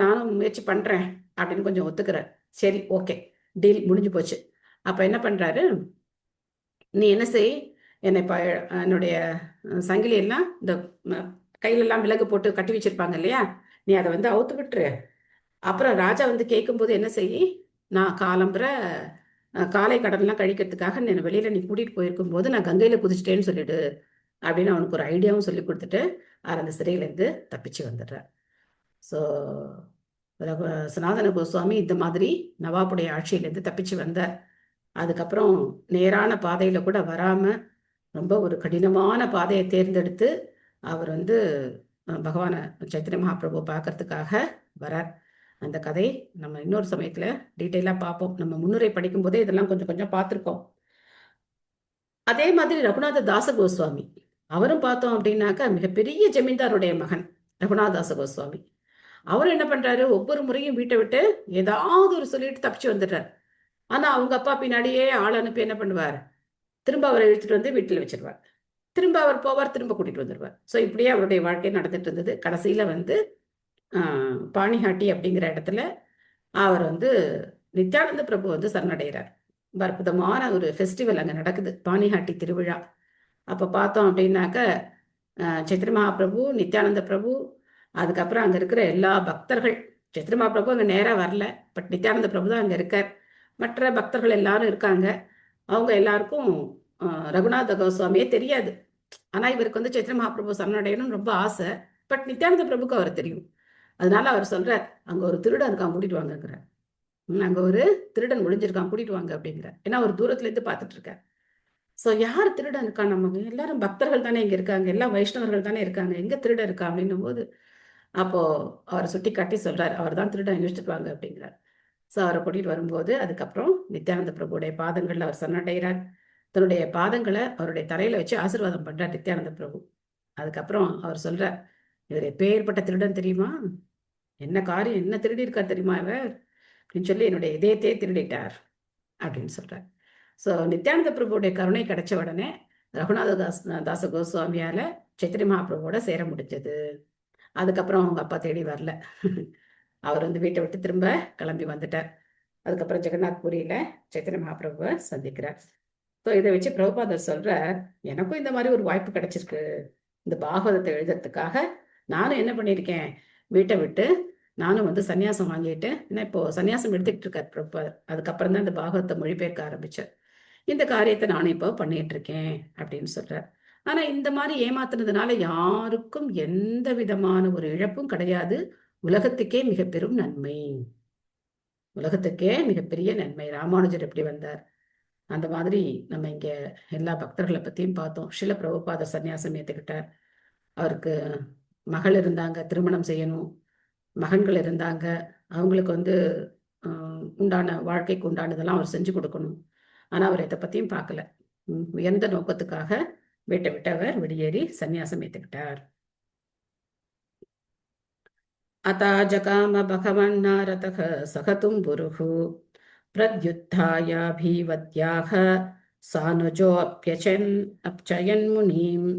நானும் முயற்சி பண்றேன் அப்படின்னு கொஞ்சம் ஒத்துக்கிறேன். சரி ஓகே, டீல் முடிஞ்சு போச்சு. அப்ப என்ன பண்றாரு, நீ என்ன செய், என்னை என்னுடைய சங்கிலி எல்லாம் இந்த கையிலெல்லாம் விலங்கு போட்டு கட்டி வச்சிருப்பாங்க இல்லையா, நீ அதை அவுத்து விட்டுரு. அப்புறம் ராஜா கேட்கும்போது என்ன செய், நான் காலம்புற காலை கடன்லாம் கழிக்கிறதுக்காக என்னை வெளியில நீ கூட்டிட்டு போயிருக்கும் போது நான் கங்கையில குதிச்சிட்டேன்னு சொல்லிடு அப்படின்னு அவனுக்கு ஒரு ஐடியாவும் சொல்லி கொடுத்துட்டு அவர் அந்த சிறையிலேருந்து தப்பிச்சு வந்துடுறார். ஸோ சனாதன கோஸ்வாமி இந்த மாதிரி நவாபுடைய ஆட்சியிலேருந்து தப்பிச்சு வந்தார். அதுக்கப்புறம் நேரான பாதையில கூட வராம ரொம்ப ஒரு கடினமான பாதையை தேர்ந்தெடுத்து அவர் பகவான சைத்தன்ய மகாபிரபு பார்க்கறதுக்காக வரார். அந்த கதை நம்ம இன்னொரு சமயத்துல டீட்டெயிலா பார்ப்போம். நம்ம முன்னுரை படிக்கும் போதே இதெல்லாம் கொஞ்சம் கொஞ்சம் பார்த்துருக்கோம். அதே மாதிரி ரகுநாத தாச கோஸ்வாமி, அவரும் பார்த்தோம் அப்படின்னாக்கா மிகப்பெரிய ஜமீன்தாருடைய மகன் ரகுநாத தாச கோஸ்வாமி. அவர் என்ன பண்றாரு, ஒவ்வொரு முறையும் வீட்டை விட்டு ஏதாவது ஒரு சொல்லிட்டு தப்பிச்சு வந்துடுறார். ஆனா அவங்க அப்பா பின்னாடியே ஆள் அனுப்பி என்ன பண்ணுவார், திரும்ப அவரை இழுத்துட்டு வீட்டில் வச்சிருவார், திரும்ப அவர் போவார், திரும்ப கூட்டிட்டு வந்துடுவார். ஸோ இப்படியே அவருடைய வாழ்க்கை நடந்துட்டு இருந்தது. கடைசியில பாணிஹாட்டி அப்படிங்கிற இடத்துல அவர் நித்யானந்த பிரபு சரணடைகிறார். அற்புதமான ஒரு ஃபெஸ்டிவல் அங்கே நடக்குது, பாணிஹாட்டி திருவிழா. அப்போ பார்த்தோம் அப்படின்னாக்க சைத்தன்ய மகாபிரபு, நித்யானந்த பிரபு, அதுக்கப்புறம் அங்கே இருக்கிற எல்லா பக்தர்கள், சைத்தன்ய மகாபிரபு அங்கே நேராக வரல, பட் நித்யானந்த பிரபு தான் அங்கே இருக்கார். மற்ற பக்தர்கள் எல்லாரும் இருக்காங்க. அவங்க எல்லாருக்கும் ரகுநாத கோஸ்வாமியே தெரியாது. ஆனா இவருக்கு சைத்தன்ய மகாபிரபு சரணடையணும்னு ரொம்ப ஆசை. பட் நித்யானந்த பிரபுக்கு அவர் தெரியும். அதனால அவர் சொல்றார், அங்க ஒரு திருடன் இருக்கான் கூட்டிட்டு வாங்கங்கிறார். அங்க ஒரு திருடன் ஒளிஞ்சிருக்கான் கூட்டிட்டு வாங்க அப்படிங்கிறார். ஏன்னா அவர் தூரத்துல இருந்து பார்த்துட்டு இருக்கார். ஸோ யார் திருடன் இருக்கா, நம்ம எல்லாரும் பக்தர்கள் தானே இங்க இருக்காங்க, எல்லாம் வைஷ்ணவர்கள் தானே இருக்காங்க, எங்க திருடன் இருக்கா அப்படின்னும் போது அப்போ அவர் சுட்டி காட்டி சொல்றாரு, அவர் தான் திருடன், யோசிச்சுட்டு வாங்க அப்படிங்கிறார். ஸோ அவரை கூட்டிட்டு வரும்போது அதுக்கப்புறம் நித்யானந்த பிரபுடைய பாதங்கள்ல அவர் சரணடைகிறார். தன்னுடைய பாதங்களை அவருடைய தலையில வச்சு ஆசீர்வாதம் பண்றார் நித்யானந்த பிரபு. அதுக்கப்புறம் அவர் சொல்றார், இவர் எப்பேற்பட்ட திருடன் தெரியுமா, என்ன காரியம், என்ன திருடி இருக்கார் தெரியுமா இவர் அப்படின்னு சொல்லி, என்னுடைய இதயத்தையே திருடிட்டார் அப்படின்னு சொல்றார். ஸோ நித்யானந்த பிரபுடைய கருணை கிடைச்ச உடனே ரகுநாத தாச கோஸ்வாமியால சைத்தன்ய மகாபிரபுவோட சேர முடிஞ்சது. அதுக்கப்புறம் அவங்க அப்பா தேடி வரல, அவர் வீட்டை விட்டு திரும்ப கிளம்பி வந்துட்டார். அதுக்கப்புறம் ஜெகநாத் புரியில சைத்தன்ய மகாபிரபுவை சந்திக்கிறார். ஸோ இதை வச்சு பிரபுபாதர் சொல்ற, எனக்கும் இந்த மாதிரி ஒரு வாய்ப்பு கிடைச்சிருக்கு, இந்த பாகவதத்தை எழுதுறதுக்காக நானும் என்ன பண்ணியிருக்கேன், வீட்டை விட்டு நானும் சன்னியாசம் வாங்கிட்டு, இப்போ சன்னியாசம் எடுத்துக்கிட்டு இருக்கார் பிரபுபாதர். அதுக்கப்புறம் தான் இந்த பாகவத்தை மொழிபெயர்க்க ஆரம்பிச்சார். இந்த காரியத்தை நானும் இப்போ பண்ணிட்டு இருக்கேன் அப்படின்னு சொல்றார். ஆனா இந்த மாதிரி ஏமாத்துனதுனால யாருக்கும் எந்த விதமான ஒரு இழப்பும் கிடையாது. உலகத்துக்கே மிக பெரும் நன்மை, உலகத்துக்கே மிகப்பெரிய நன்மை. ராமானுஜர் எப்படி வந்தார், அந்த மாதிரி நம்ம இங்க எல்லா பக்தர்களை பத்தியும் பார்த்தோம். ஸ்ரீல பிரபுபாதர் சன்னியாசம் ஏத்துக்கிட்டார். அவருக்கு மகள் இருந்தாங்க, திருமணம் செய்யணும், மகன்கள் இருந்தாங்க, அவங்களுக்கு உண்டான வாழ்க்கைக்கு உண்டானதெல்லாம் அவர் செஞ்சு கொடுக்கணும். ஆனா அவர் இதை பத்தியும் பார்க்கல. உயர்ந்த நோக்கத்துக்காக வீட்டை விட்டு அவர் வெளியேறி சன்னியாசம் ஏத்துக்கிட்டார். அத்தா ஜகாம பகவன் நாரதக சகதும் புருஹு பிரத்யுத்தாயாபீவத்யாக சானுஜோ அப்சயன் முனீம்.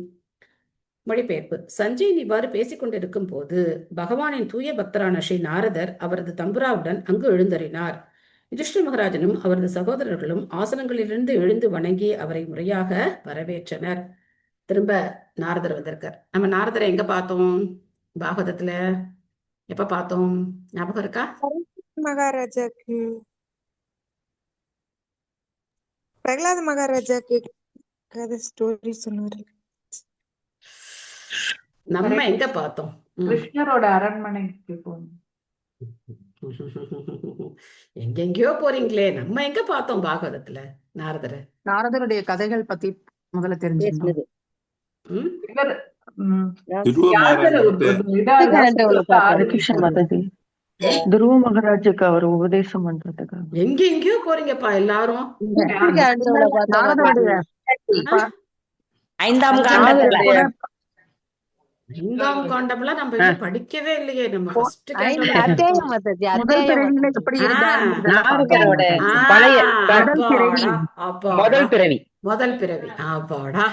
மொழிபெயர்ப்பு. சஞ்சயன் இவ்வாறு பேசிக்கொண்டிருக்கும் போது பகவானின் தூய பக்தரான ஸ்ரீ நாரதர் அவரது தம்புராவுடன் அங்கு எழுந்தறினார். யுதிஷ்டிர மகாராஜனும் அவரது சகோதரர்களும் ஆசனங்களிலிருந்து எழுந்து வணங்கி அவரை முறையாக வரவேற்றனர். திரும்ப நாரதர் வந்திருக்கார். நம்ம நாரதரை எங்க பார்த்தோம், பாகவதத்துல எப்ப பார்த்தோம், ஞாபகம் இருக்கா? மகாராஜாக்கு, பிரகலாத மகாராஜாக்கு கதை ஸ்டோரி சொன்னாரு. நம்ம எங்க பார்த்தோம், கிருஷ்ணரோட அரண்மனைக்கு போனோம். எங்கெங்கயோ போறீங்களே, நம்ம எங்க பார்த்தோம் பாகவதத்துல நாரதரை? நாரதருடைய கதைகள் பத்தி முதல்ல தெரிஞ்சுக்கணும். பேசுனது ம் இவர் ம், துருவ வியாசர் ஒரு மகாராஜர்கிட்ட ஒரு இதா ஏதாவது சொல்ல ஹரிகிருஷ்ண ஆரம்பிச்சாரு. மாதாஜி துருவ மகாராஜுக்கு அவர் உபதேசம் பண்றதுக்காக எங்கெங்கயோ போறீங்கப்பா எல்லாரும். நாரதருடைய ஆ? ஐந்தாம் பஞ்சம காண்டத்துல கூட ஐந்தாம் காண்டம்லாம் நம்ம இன்னும் படிக்கவே இல்லையே. நம்ம ஃபர்ஸ்ட் கேண்டோட அத்தியாயம் மாதாஜி, முதல் அத்தியாயம் பிறவியில மாதாஜி. எப்படி ஆ, இருந்தாருன்றதெல்லாம் நாரதரோட பார்க்கணும். பழைய முதல் பிறவி அப்பாடா முதல் பிறவி முதல் பிறவி அப்பாடா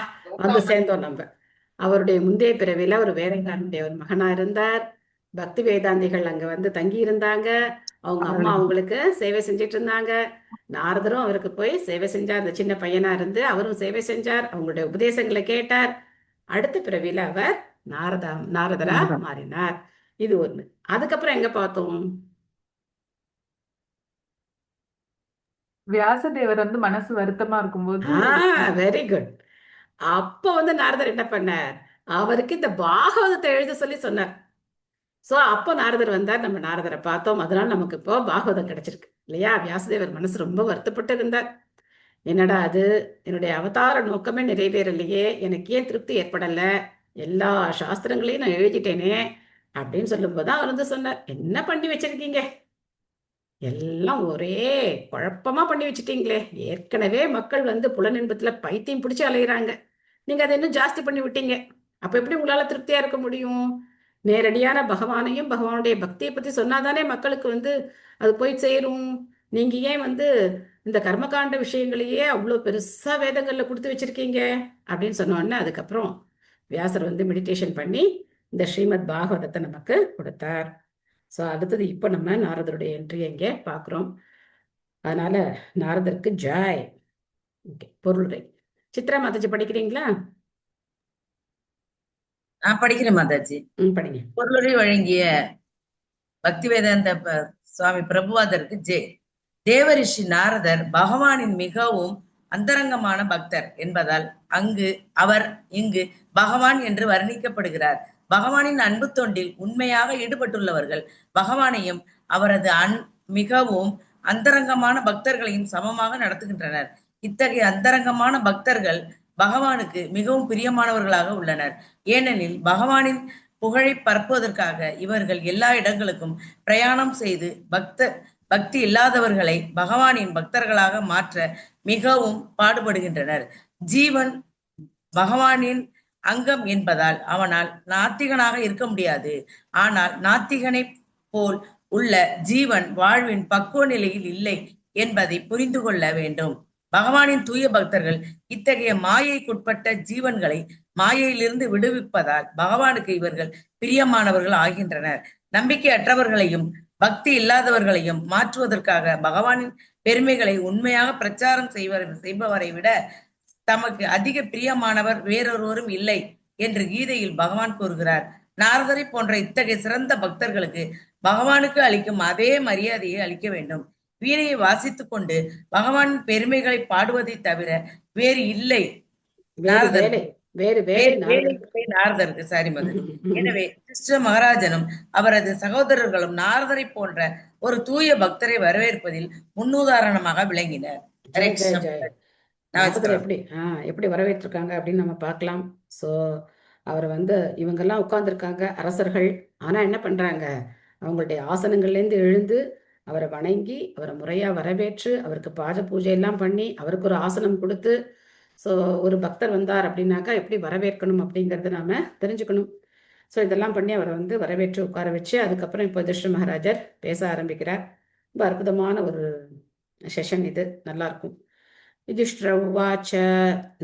வந்து சேர்ந்தோம் நம்ம. அவருடைய முந்தைய பிறவியில ஒரு வேலைக்காரனுடைய ஒரு மகனா இருந்தார். பக்தி வேதாந்திகள் அங்க வந்து தங்கி இருந்தாங்க. அவங்க அம்மா அவங்களுக்கு சேவை செஞ்சிட்டு இருந்தாங்க. நாரதரும் அவருக்கு போய் சேவை செஞ்சார். அந்த சின்ன பையனா இருந்து அவரும் சேவை செஞ்சார். அவங்களுடைய உபதேசங்களை கேட்டார். அடுத்த பிறவியில அவர் நாரதரா மாறினார். இது ஒண்ணு. அதுக்கப்புறம் எங்க பார்த்தோம்? வியாசதேவர் வந்து மனசு வருத்தமா இருக்கும்போது வெரி குட். அப்ப வந்து நாரதர் என்ன பண்ணார்? அவருக்கு இந்த பாகவதத்தை எழுத சொல்லி சொன்னார். சோ அப்போ நாரதர் வந்தார். நம்ம நாரதரை பார்த்தோம். அதனால நமக்கு இப்போ பாகவதம் கிடைச்சிருக்கு இல்லையா? வியாசதேவர் மனசு ரொம்ப வருத்தப்பட்டு இருந்தார். என்னடா அது, என்னுடைய அவதார நோக்கமே நிறைவேறலையே, எனக்கு ஏன் திருப்தி ஏற்படல, எல்லா சாஸ்திரங்களையும் நான் எழுதிட்டேனே அப்படின்னு சொல்லும்போது அவர் வந்து சொன்னார், என்ன பண்ணி வச்சிருக்கீங்க, எல்லாம் ஒரே குழப்பமா பண்ணி வச்சுட்டீங்களே. ஏற்கனவே மக்கள் வந்து புலனின்பத்துல பைத்தியம் பிடிச்சு அலையிறாங்க. நீங்க அதை இன்னும் ஜாஸ்தி பண்ணி விட்டீங்க. அப்ப எப்படி உங்களால திருப்தியா இருக்க முடியும்? நேரடியான பகவானையும் பகவானுடைய பக்தியை பத்தி சொன்னாதானே மக்களுக்கு வந்து அது போய் சேரும். நீங்க ஏன் வந்து இந்த கர்மகாண்ட விஷயங்களையே அவ்வளோ பெருசா வேதங்கள்ல கொடுத்து வச்சிருக்கீங்க அப்படின்னு சொன்னோடனே அதுக்கப்புறம் வியாசர் வந்து மெடிடேஷன் பண்ணி இந்த ஸ்ரீமத் பாகவதத்தை நமக்கு கொடுத்தார். ஸோ அடுத்தது இப்போ நம்ம நாரதருடைய என்ட்ரி எங்கே பார்க்குறோம். அதனால நாரதருக்கு ஜாய். ஓகே, பொருளுரை. சித்ரா மாதாஜி படிக்கிறீங்களா? நான் படிக்கிறேன் மாதாஜி. படிங்க. பொருளுரை வழங்கிய பக்திவேதாந்த சுவாமி பிரபுவாதருக்கு ஜெய். தேவரிஷி நாரதர் பகவானின் மிகவும் அந்தரங்கமான பக்தர் என்பதால் அவர் இங்கு பகவான் என்று வர்ணிக்கப்படுகிறார். பகவானின் அன்பு தொண்டில் உண்மையாக ஈடுபட்டுள்ளவர்கள் பகவானையும் அவரது மிகவும் அந்தரங்கமான பக்தர்களையும் சமமாக நடத்துகின்றனர். இத்தகைய அந்தரங்கமான பக்தர்கள் பகவானுக்கு மிகவும் பிரியமானவர்களாக உள்ளனர். ஏனெனில் பகவானின் புகழை பரப்புவதற்காக இவர்கள் எல்லா இடங்களுக்கும் பிரயாணம் செய்து பக்தி இல்லாதவர்களை பகவானின் பக்தர்களாக மாற்ற மிகவும் பாடுபடுகின்றனர். ஜீவன் பகவானின் அங்கம் என்பதால் அவனால் நாத்திகனாக இருக்க முடியாது. ஆனால் நாத்திகனை போல் உள்ள ஜீவன் வாழ்வின் பக்குவ நிலையில் இல்லை என்பதை புரிந்து கொள்ள வேண்டும். பகவானின் தூய பக்தர்கள் இத்தகைய மாயைக்குட்பட்ட ஜீவன்களை மாயையிலிருந்து விடுவிப்பதால் பகவானுக்கு இவர்கள் பிரியமானவர்கள் ஆகின்றனர். நம்பிக்கையற்றவர்களையும் பக்தி இல்லாதவர்களையும் மாற்றுவதற்காக பகவானின் பெருமைகளை உண்மையாக பிரச்சாரம் செய்பவரை விட தமக்கு அதிக பிரியமானவர் வேறொருவரும் இல்லை என்று கீதையில் பகவான் கூறுகிறார். நாரதரை போன்ற இத்தகைய சிறந்த பக்தர்களுக்கு பகவானுக்கு அளிக்கும் அதே மரியாதையை அளிக்க வேண்டும். வீணையை வாசித்துக் கொண்டு பகவானின் பெருமைகளை பாடுவதை தவிர வேறு இல்லை நாரதருக்கு. சாரி மதன். எனவே கிருஷ்ண மகாராஜனும் அவரது சகோதரர்களும் நாரதரை போன்ற ஒரு தூய பக்தரை வரவேற்பதில் முன்னுதாரணமாக விளங்கினர். எப்படி வரவேற்றிருக்காங்க அப்படின்னு நம்ம பார்க்கலாம். ஸோ அவர் வந்து இவங்கெல்லாம் உட்கார்ந்துருக்காங்க அரசர்கள். ஆனா என்ன பண்றாங்க, அவங்களுடைய ஆசனங்கள்லேருந்து எழுந்து அவரை வணங்கி அவரை முறையா வரவேற்று அவருக்கு பாஜ பூஜை எல்லாம் பண்ணி அவருக்கு ஒரு ஆசனம் கொடுத்து, ஸோ ஒரு பக்தர் வந்தார் அப்படின்னாக்கா எப்படி வரவேற்கணும் அப்படிங்கிறத நாம தெரிஞ்சுக்கணும். ஸோ இதெல்லாம் பண்ணி அவரை வந்து வரவேற்று உட்கார வச்சு அதுக்கப்புறம் இப்போ யுதிஷ்டிர மகாராஜர் பேச ஆரம்பிக்கிறார். ரொம்ப அற்புதமான ஒரு செஷன் இது, நல்லா இருக்கும். யுதிஷ்டிர உவாச்ச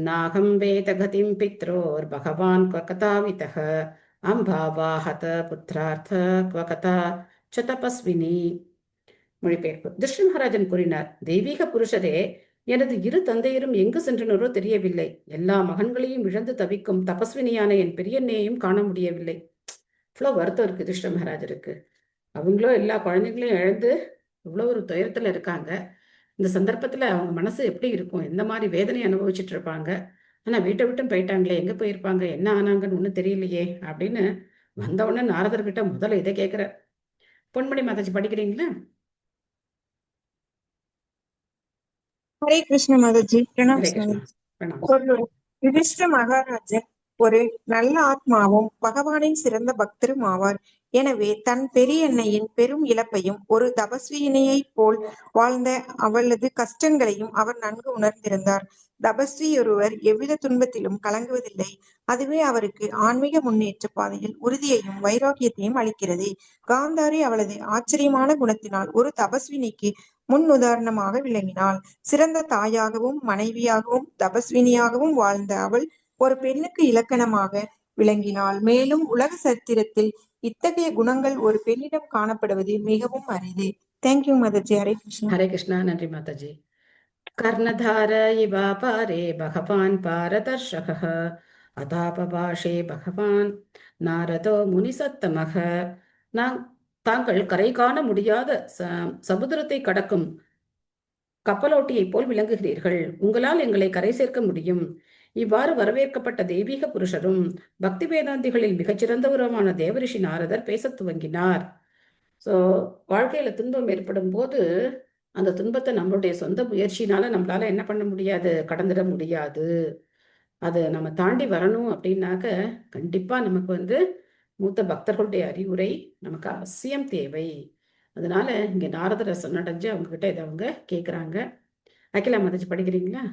நாகம் வேத கதிம் பித்ரோர்பகவான் க்வகதாவிதः அம்பாவாஹத புத்திரார்த்த க்வகதா ச தபஸ்வினி. மொழிபெயர்ப்பு. யுதிஷ்டிர மகாராஜன் கூறினார், தெய்வீக புருஷரே, எனது இரு தந்தையரும் எங்கு சென்றனரோ தெரியவில்லை. எல்லா மகன்களையும் இழந்து தவிக்கும் தபஸ்வினியான என் பெரியண்ணையையும் காண முடியவில்லை. இவ்வளோ வருத்தம் இருக்கு யுதிஷ்டிர மகாராஜருக்கு. அவங்களோ எல்லா குழந்தைங்களையும் இழந்து இவ்வளோ ஒரு துயரத்துல இருக்காங்க. இந்த சந்தர்ப்பத்துல அவங்க மனசு எப்படி இருக்கும், எந்த மாதிரி வேதனை அனுபவிச்சுட்டு இருப்பாங்க. ஆனா வீட்டை விட்டும் போயிட்டாங்களே, எங்க போயிருப்பாங்க, என்ன ஆனாங்கன்னு ஒன்றும் தெரியலையே அப்படின்னு வந்தவுடனே நாரதர்கிட்ட முதல்ல இதை கேட்கிறார். பொன்மணி மாதாஜி படிக்கிறீங்களா? ஹரே கிருஷ்ண மாதாஜி. ஹரே பிரணாம் கிருஷ்ணா. மாதாஜி. பிரணாம். ஒரு யுதிஷ்டிர மகாராஜர் ஒரு நல்ல ஆத்மாவும் பகவானின் சிறந்த பக்தரும் ஆவார். எனவே தன் பெரியன்னையின் பெரும் இழப்பையும் ஒரு தபஸ்வியினையைப் போல் வாழ்ந்த அவளது கஷ்டங்களையும் அவர் நன்கு உணர்ந்திருந்தார். தபஸ்வி ஒருவர் எவ்வித துன்பத்திலும் கலங்குவதில்லை. அதுவே அவருக்கு ஆன்மீக முன்னேற்ற பாதையில் உறுதியையும் வைராக்கியத்தையும் அளிக்கிறது. காந்தாரி அவளது ஆச்சரியமான குணத்தினால் ஒரு தபஸ்வினிக்கு முன் உதாரணமாக விளங்கினாள். சிறந்த தாயாகவும் மனைவியாகவும் தபஸ்வினியாகவும் வாழ்ந்த அவள் ஒரு பெண்ணுக்கு இலக்கணமாக விளங்கினாள். மேலும் உலக சரித்திரத்தில் இத்தகைய குணங்கள் ஒரு பெண்ணிடம் காணப்படுவது மிகவும் அரிது. தேங்க்யூ மாதாஜி. ஹரே கிருஷ்ணா. ஹரே கிருஷ்ணா. நன்றி மாதாஜி. கர்ணதார இவா பாரே பகவான் பாரதர்ஷக அதாபபாஷே பகவான் நாரதோ முனிசத்தமக. தாங்கள் கரை காண முடியாத சமுத்திரத்தை கடக்கும் கப்பலோட்டியைப் போல் விளங்குகிறீர்கள். உங்களால் எங்களை கரை சேர்க்க முடியும். இவ்வாறு வரவேற்கப்பட்ட தெய்வீக புருஷரும் பக்தி வேதாந்திகளில் மிகச்சிறந்தவருமான தேவரிஷி நாரதர் பேசத் துவங்கினார். ஸோ வாழ்க்கையில துன்பம் ஏற்படும் போது அந்த துன்பத்தை நம்மளுடைய சொந்த முயற்சினால நம்மளால என்ன பண்ண முடியாது, கடந்துட முடியாது. அதை நம்ம தாண்டி வரணும் அப்படின்னாக்க கண்டிப்பா நமக்கு மூத்த பக்தர்களுடைய அறிவுரை நமக்கு அவசியம் தேவை. அதனால இங்க நாரதரை சரணடைஞ்சு அவங்க கிட்ட இதை அவங்க கேட்குறாங்க. அகிலா மாதாஜி படிக்கிறீங்களா?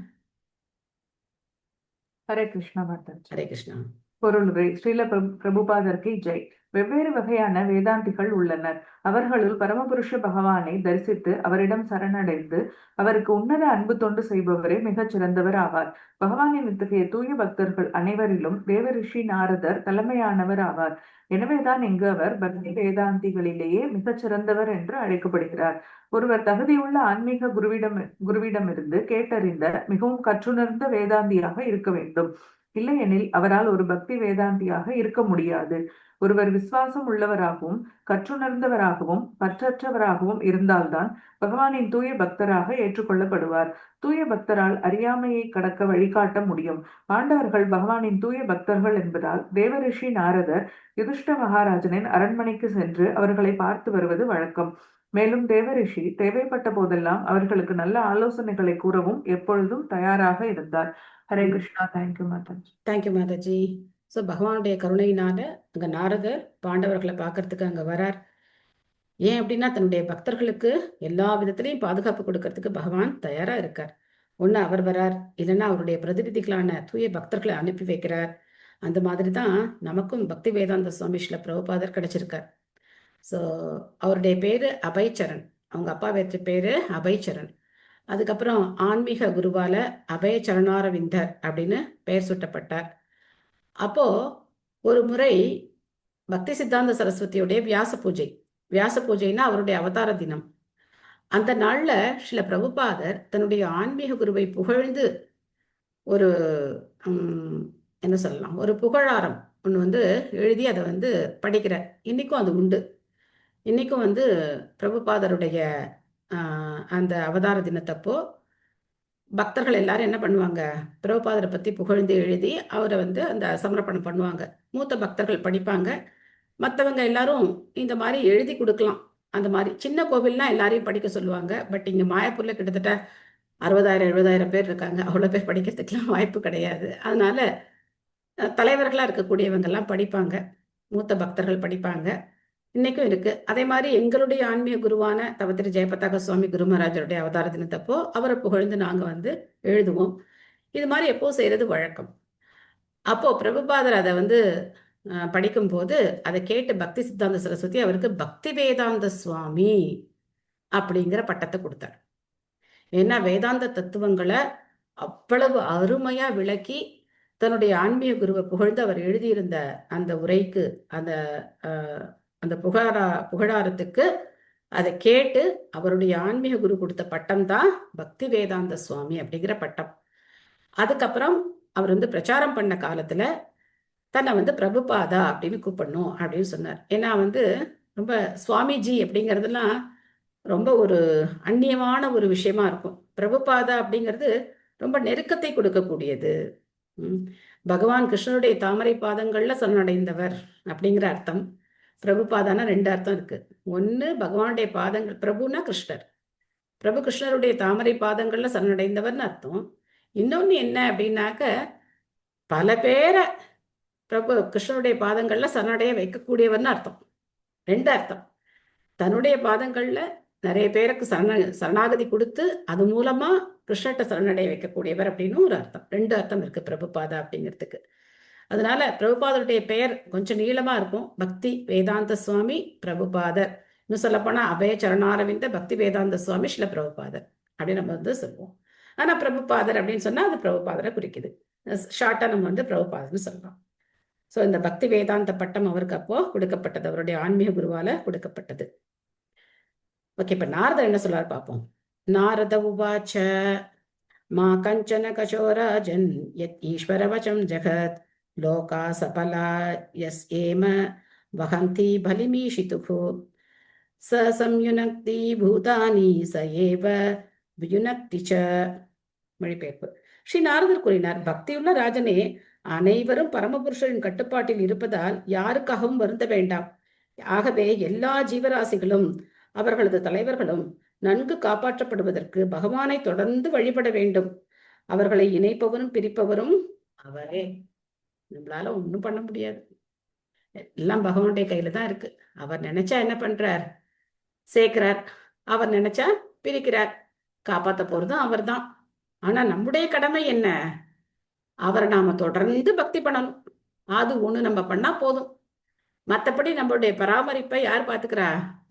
ஹரே கிருஷ்ணா மாதாஜி. ஹரே கிருஷ்ணா. பொருளுரை. ஸ்ரீல பிரபுபாதர்க்கு ஜெய். வெவ்வேறு வகையான வேதாந்திகள் உள்ளனர். அவர்களுள் பரமபுருஷ பகவானை தரிசித்து அவரிடம் சரணடைந்து அவருக்கு உன்னத அன்பு தொண்டு செய்பவரே மிகச் சிறந்தவர் ஆவார். பகவானின் இத்தகைய தூய பக்தர்கள் அனைவரிலும் தேவரிஷி நாரதர் தலைமையானவர் ஆவார். எனவேதான் இங்கு அவர் பக்தி வேதாந்திகளிலேயே மிகச் சிறந்தவர் என்று அழைக்கப்படுகிறார். ஒருவர் தகுதியுள்ள ஆன்மீக குருவிடமிருந்து கேட்டறிந்த மிகவும் கற்றுணர்ந்த வேதாந்தியாக இருக்க வேண்டும். இல்லையெனில் அவரால் ஒரு பக்தி வேதாந்தியாக இருக்க முடியாது. ஒருவர் விசுவாசம் உள்ளவராகவும் கற்றுணர்ந்தவராகவும் பற்றற்றவராகவும் இருந்தால்தான் பகவானின் தூய பக்தராக ஏற்றுக்கொள்ளப்படுவார். தூய பக்தரால் அறியாமையை கடக்க வழிகாட்ட முடியும். பாண்டவர்கள் பகவானின் தூய பக்தர்கள் என்பதால் தேவரிஷி நாரதர் யுதிஷ்டிர மகாராஜனின் அரண்மனைக்கு சென்று அவர்களை பார்த்து வருவது வழக்கம். மேலும் தேவரிஷி தேவைப்பட்ட போதெல்லாம் அவர்களுக்கு நல்ல ஆலோசனைகளை கூறவும் எப்பொழுதும் தயாராக இருந்தார். Hare Krishna. Thank you Mataji. Thank you Mataji. So பகவானுடைய கருணையினால அங்க நாரதர் பாண்டவர்களை பார்க்கறதுக்கு அங்க வரார். ஏன் அப்படின்னா தன்னுடைய பக்தர்களுக்கு எல்லா விதத்திலையும் பாதுகாப்பு கொடுக்கறதுக்கு பகவான் தயாரா இருக்கார். ஒண்ணு அவர் வரார், இல்லைன்னா அவருடைய பிரதிநிதிகளான தூய பக்தர்களை அனுப்பி வைக்கிறார். அந்த மாதிரி தான் நமக்கும் பக்தி வேதாந்த சுவாமி ஸ்ரீல பிரபுபாதர் கிடைச்சிருக்கார். ஸோ அவருடைய பேரு அபயச்சரண். அவங்க அப்பா வச்ச பேரு அபயச்சரண். அதுக்கப்புறம் ஆன்மீக குருவால அபய சரணாரவிந்தர் அப்படின்னு பெயர் சூட்டப்பட்டார். அப்போ ஒரு முறை பக்தி சித்தாந்த சரஸ்வதியுடைய வியாச பூஜைன்னா அவருடைய அவதார தினம். அந்த நாள்ல ஸ்ரீல பிரபுபாதர் தன்னுடைய ஆன்மீக குருவை புகழ்ந்து ஒரு என்ன சொல்லலாம், ஒரு புகழாரம் ஒன்று எழுதி அதை படிக்கிறார். இன்னைக்கும் அது உண்டு. இன்னைக்கும் பிரபுபாதருடைய அந்த அவதார தினத்தப்போ பக்தர்கள் எல்லாரும் என்ன பண்ணுவாங்க, பிரபுபாதரை பற்றி புகழ்ந்து எழுதி அவரை அந்த சமர்ப்பணம் பண்ணுவாங்க. மூத்த பக்தர்கள் படிப்பாங்க. மற்றவங்க எல்லாரும் இந்த மாதிரி எழுதி கொடுக்கலாம். அந்த மாதிரி சின்ன கோவில்னா எல்லாரையும் படிக்க சொல்லுவாங்க. பட் இங்கே மாயாப்பூரில் கிட்டத்தட்ட 60,000-70,000 பேர் இருக்காங்க. அவ்வளோ பேர் படிக்கிறதுக்கெல்லாம் வாய்ப்பு கிடையாது. அதனால தலைவர்களாக இருக்கக்கூடியவங்கெல்லாம் படிப்பாங்க, மூத்த பக்தர்கள் படிப்பாங்க. இன்னைக்கும் இருக்கு. அதே மாதிரி எங்களுடைய ஆன்மீக குருவான தவத்திரு ஜெயபதாக சுவாமி குரு மகாராஜருடைய அவதார தினத்தப்போ அவரை புகழ்ந்து நாங்கள் எழுதுவோம். இது மாதிரி எப்போ செய்யறது வழக்கம். அப்போ பிரபுபாதர் அதை படிக்கும்போது அதை கேட்டு பக்தி சித்தாந்த சரஸ்வதி அவருக்கு பக்தி வேதாந்த சுவாமி அப்படிங்கிற பட்டத்தை கொடுத்தார். ஏன்னா வேதாந்த தத்துவங்களை அவ்வளவு அருமையா விளக்கி தன்னுடைய ஆன்மீக குருவை புகழ்ந்து அவர் எழுதியிருந்த அந்த உரைக்கு அந்த அந்த புகழாரத்துக்கு அதை கேட்டு அவருடைய ஆன்மீக குரு கொடுத்த பட்டம் தான் பக்தி வேதாந்த சுவாமி அப்படிங்கிற பட்டம். அதுக்கப்புறம் அவர் பிரச்சாரம் பண்ண காலத்துல தன்னை பிரபுபாதா அப்படின்னு கூப்பிடணும் அப்படின்னு சொன்னார். ஏன்னா ரொம்ப சுவாமிஜி அப்படிங்கிறதுலாம் ரொம்ப ஒரு அந்நியமான ஒரு விஷயமா இருக்கும். பிரபுபாதா அப்படிங்கிறது ரொம்ப நெருக்கத்தை கொடுக்கக்கூடியது. பகவான் கிருஷ்ணனுடைய தாமரை பாதங்கள்ல சரணடைந்தவர் அப்படிங்கிற அர்த்தம். பிரபுபாதானா 2 அர்த்தம் இருக்கு. ஒன்று பகவானுடைய பாதங்கள், பிரபுனா கிருஷ்ணர், பிரபு கிருஷ்ணருடைய தாமரை பாதங்கள்ல சரணடைந்தவர்னு அர்த்தம். இன்னொன்று என்ன அப்படின்னாக்க, பல பேரை பிரபு கிருஷ்ணருடைய பாதங்கள்ல சரணடைய வைக்கக்கூடியவர்னு அர்த்தம். 2 அர்த்தம். தன்னுடைய பாதங்கள்ல நிறைய பேருக்கு சரணாகதி கொடுத்து அது மூலமா கிருஷ்ணர்கிட்ட சரணடைய வைக்கக்கூடியவர் அப்படின்னு ஒரு அர்த்தம். 2 அர்த்தம் இருக்கு பிரபுபாதா அப்படிங்கிறதுக்கு. அதனால பிரபுபாதருடைய பெயர் கொஞ்சம் நீளமா இருக்கும். பக்தி வேதாந்த சுவாமி பிரபுபாதர், இன்னும் சொல்லப்போனா அபய சரணாரவிந்த பக்தி வேதாந்த சுவாமி ஸ்ரீல பிரபுபாதர் அப்படின்னு நம்ம வந்து சொல்லுவோம். ஆனா பிரபுபாதர் அப்படின்னு சொன்னா அது பிரபுபாதரை குறிக்குது. ஷார்ட்டா நம்ம வந்து பிரபுபாதர்னு சொல்லலாம். ஸோ இந்த பக்தி வேதாந்த பட்டம் அவருக்கு அப்போ கொடுக்கப்பட்டது, அவருடைய ஆன்மீக குருவால கொடுக்கப்பட்டது. ஓகே, இப்ப நாரதர் என்ன சொல்றாரு பார்ப்போம். நாரத உவாச்ச மா கஞ்சன கசோராஜன் யத் ஈஸ்வரவசம் ஜகத் லோகா சபலா யஸ் ஏம வஹந்தி பலிமீஷிதுஹு ச சம்யுனக்தி பூதானி ச ஏவ வியுனக்தி ச. மொழிபெயர்ப்பு. ஸ்ரீ நாரதர் கூறினார், பக்தியுள்ள ராஜனே, அனைவரும் பரமபுருஷரின் கட்டுப்பாட்டில் இருப்பதால் யாருக்காகவும் வருந்த வேண்டாம். ஆகவே எல்லா ஜீவராசிகளும் அவர்களது தலைவர்களும் நன்கு காப்பாற்றப்படுவதற்கு பகவானை தொடர்ந்து வழிபட வேண்டும். அவர்களை இணைப்பவரும் பிரிப்பவரும் அவரே. நம்மளால ஒன்றும் பண்ண முடியாது, எல்லாம் பகவானுடைய கையில தான் இருக்கு. அவர் நினைச்சா என்ன பண்றார், சேர்க்கிறார். அவர் நினைச்சா பிரிக்கிறார். காப்பாற்ற போறதும் அவர் தான். ஆனா நம்முடைய கடமை என்ன, அவரை நாம தொடர்ந்து பக்தி பண்ணணும். அது ஒண்ணு நம்ம பண்ணா போதும். மற்றபடி நம்மளுடைய பராமரிப்பை யார் பாத்துக்கிறா,